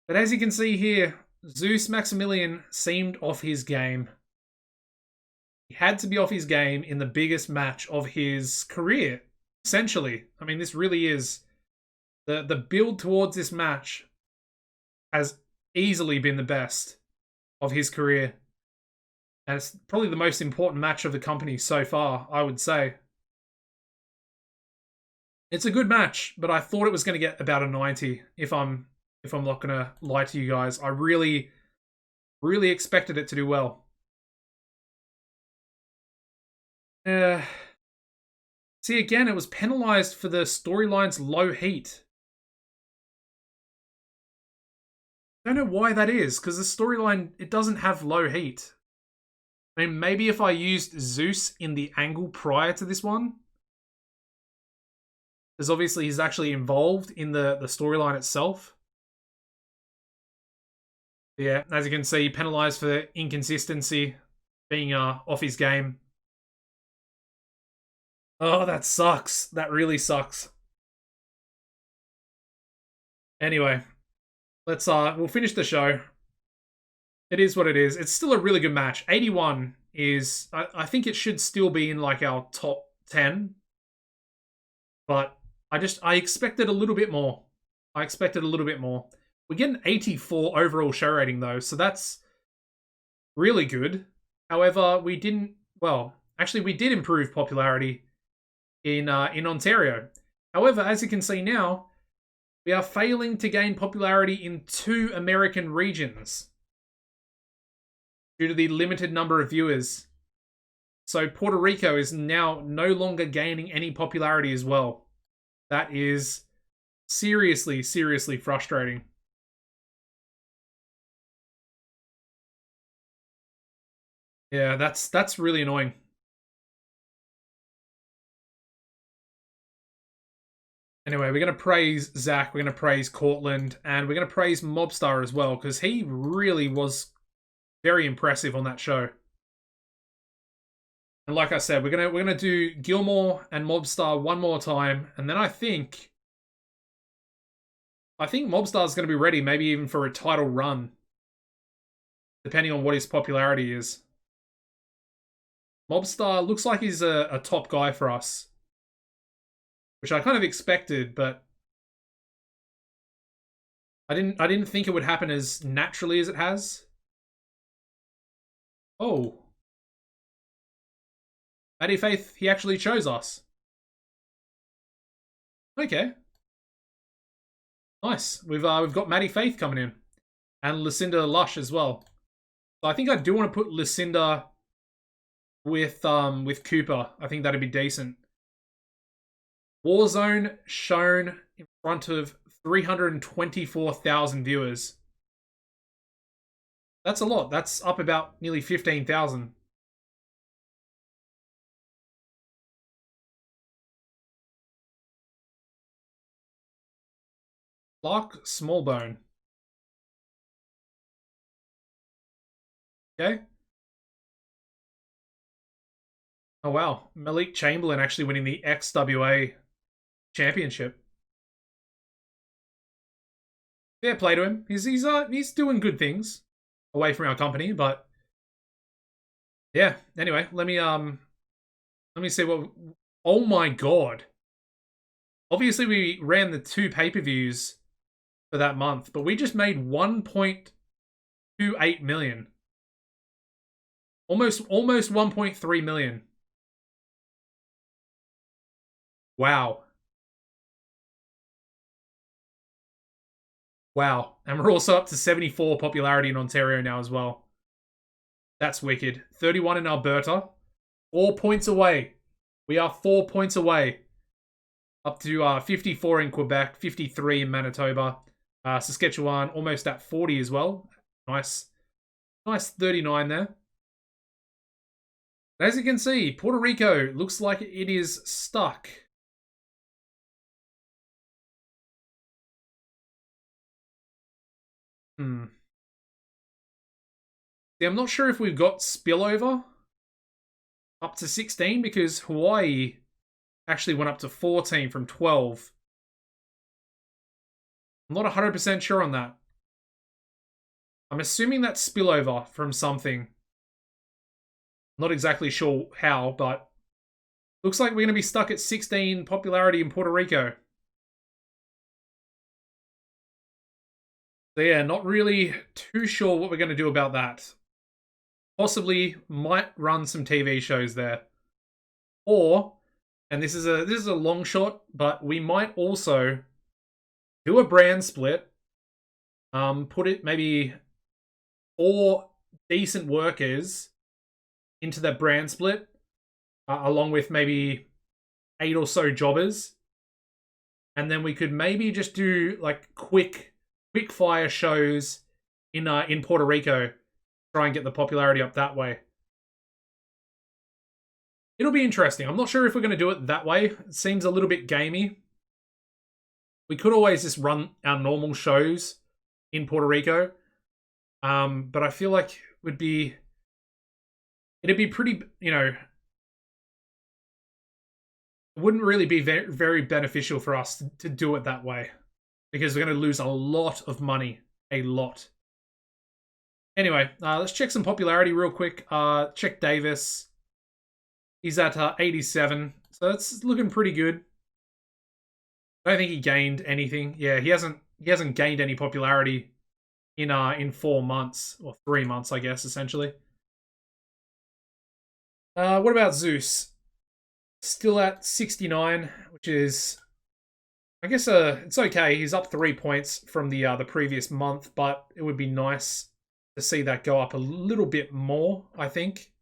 But as you can see here, Zeus Maximilian seemed off his game. He had to be off his game in the biggest match of his career, essentially. I mean, this really is... The build towards this match has easily been the best of his career. And it's probably the most important match of the company so far, I would say. It's a good match, but I thought it was going to get about a 90, if I'm not going to lie to you guys. I really, really expected it to do well. See, again, it was penalized for the storyline's low heat. I don't know why that is, because the storyline, it doesn't have low heat. I mean, maybe if I used Zeus in the angle prior to this one, because obviously he's actually involved in the storyline itself. Yeah, as you can see, penalized for inconsistency, being off his game. Oh, that sucks. That really sucks. Anyway, we'll finish the show. It is what it is. It's still a really good match. 81 is, I think it should still be in like our top 10. But I expected a little bit more. I expected a little bit more. We get an 84 overall show rating though, so that's really good. However, we didn't, well, actually we did improve popularity in Ontario. However, as you can see now, we are failing to gain popularity in 2 American regions due to the limited number of viewers. So Puerto Rico is now no longer gaining any popularity as well. That is seriously, seriously frustrating. Yeah, that's really annoying. Anyway, we're going to praise Zach, we're going to praise Cortland, and we're going to praise Mobstar as well, because he really was very impressive on that show. And like I said, we're gonna do Gilmore and Mobstar one more time, and then I think Mobstar's gonna be ready, maybe even for a title run, depending on what his popularity is. Mobstar looks like he's a top guy for us, which I kind of expected, but I didn't think it would happen as naturally as it has. Oh, Matty Faith, he actually chose us. Okay. Nice. We've got Matty Faith coming in. And Lucinda Lush as well. So I think I do want to put Lucinda with Cooper. I think that'd be decent. Warzone shown in front of 324,000 viewers. That's a lot. That's up about nearly 15,000. Clark Smallbone. Okay. Oh wow, Malik Chamberlain actually winning the XWA championship. Fair play to him. He's doing good things away from our company, but yeah. Anyway, let me see what. Oh my god! Obviously, we ran the 2 pay-per-views for that month, but we just made 1.28 million. Almost 1.3 million. Wow. Wow. And we're also up to 74 popularity in Ontario now as well. That's wicked. 31 in Alberta. 4 points away. We are 4 points away. Up to 54 in Quebec, 53 in Manitoba. Saskatchewan almost at 40 as well. Nice 39 there. As you can see, Puerto Rico looks like it is stuck. See, I'm not sure if we've got spillover up to 16 because Hawaii actually went up to 14 from 12. I'm not 100% sure on that. I'm assuming that's spillover from something. Not exactly sure how, but looks like we're going to be stuck at 16 popularity in Puerto Rico. So yeah, not really too sure what we're going to do about that. Possibly might run some TV shows there. Or, and this is a long shot, but we might also do a brand split. Put it maybe 4 decent workers into that brand split, along with maybe 8 or so jobbers. And then we could maybe just do like quick fire shows in Puerto Rico, try and get the popularity up that way. It'll be interesting. I'm not sure if we're going to do it that way. It seems a little bit gamey. We could always just run our normal shows in Puerto Rico. But I feel like it'd be pretty, it wouldn't really be very, very beneficial for us to do it that way. Because we're going to lose a lot of money. A lot. Anyway, let's check some popularity real quick. Check Davis. He's at 87. So that's looking pretty good. I don't think he gained anything. Yeah, he hasn't gained any popularity in 4 months. Or 3 months, I guess, essentially. What about Zeus? Still at 69, which is, I guess, it's okay. He's up 3 points from the previous month, but it would be nice to see that go up a little bit more, I think.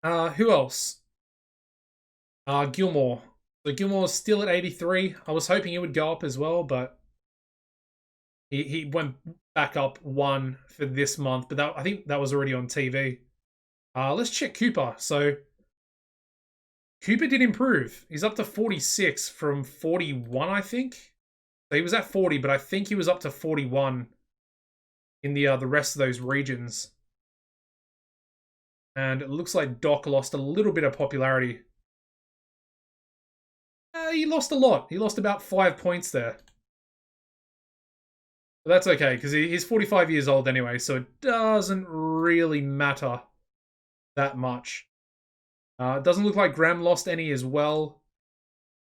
Who else? Gilmore. So Gilmore's still at 83. I was hoping he would go up as well, but he went back up 1 for this month, but I think that was already on TV. Let's check Cooper. So Cooper did improve. He's up to 46 from 41, I think. So he was at 40, but I think he was up to 41 in the rest of those regions. And it looks like Doc lost a little bit of popularity. He lost a lot. He lost about 5 points there. But that's okay, because he's 45 years old anyway, so it doesn't really matter that much. It doesn't look like Graham lost any as well.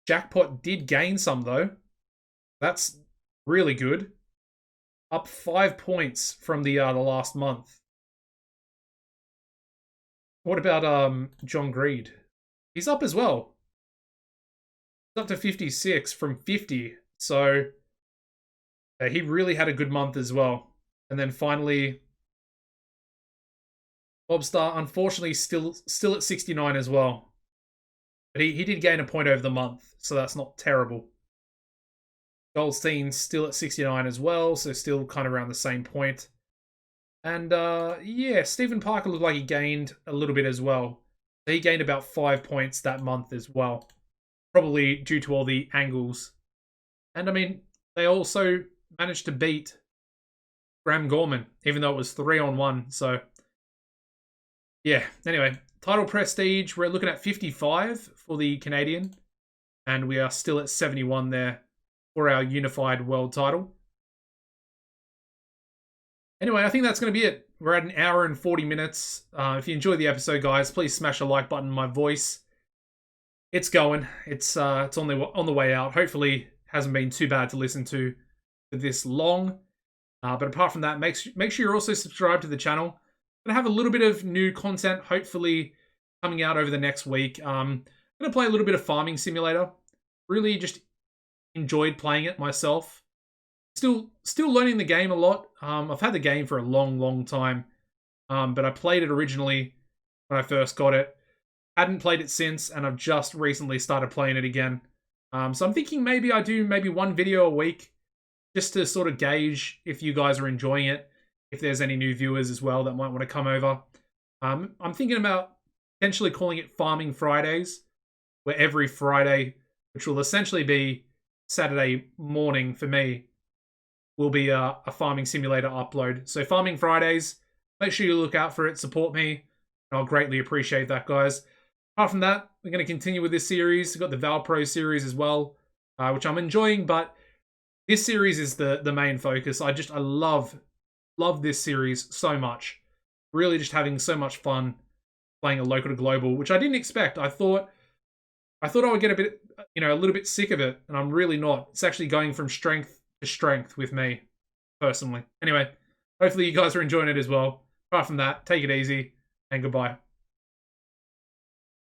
Jackpot did gain some, though. That's really good. Up 5 points from the last month. What about John Greed? He's up as well. He's up to 56 from 50. So he really had a good month as well. And then finally, Bobstar, unfortunately, still at 69 as well. But he did gain a point over the month, so that's not terrible. Goldstein still at 69 as well, so still kind of around the same point. And yeah, Stephen Parker looked like he gained a little bit as well. He gained about 5 points that month as well. Probably due to all the angles. And I mean, they also managed to beat Graham Gorman, even though it was 3-on-1. So yeah, anyway, title prestige, we're looking at 55 for the Canadian. And we are still at 71 there for our unified world title. Anyway, I think that's going to be it. We're at 1 hour and 40 minutes. If you enjoyed the episode, guys, please smash a like button. My voice, it's going. It's on the way out. Hopefully, hasn't been too bad to listen to for this long. But apart from that, make sure you're also subscribed to the channel. I'm going to have a little bit of new content, hopefully, coming out over the next week. I'm going to play a little bit of Farming Simulator. Really just enjoyed playing it myself. Still learning the game a lot. I've had the game for a long time. But I played it originally when I first got it. Hadn't played it since, and I've just recently started playing it again. So I'm thinking maybe I do one video a week, just to sort of gauge if you guys are enjoying it, if there's any new viewers as well that might want to come over. I'm thinking about potentially calling it Farming Fridays, where every Friday, which will essentially be Saturday morning for me, will be a Farming Simulator upload. So Farming Fridays, make sure you look out for it, support me, and I'll greatly appreciate that, guys. Apart from that, we're going to continue with this series. We've got the Valpro series as well, which I'm enjoying, but this series is the main focus. I love this series so much. Really just having so much fun playing a local to global, which I didn't expect. I thought I would get a little bit sick of it, and I'm really not. It's actually going from strength to strength with me, personally. Anyway, hopefully you guys are enjoying it as well. Apart from that, take it easy, and goodbye.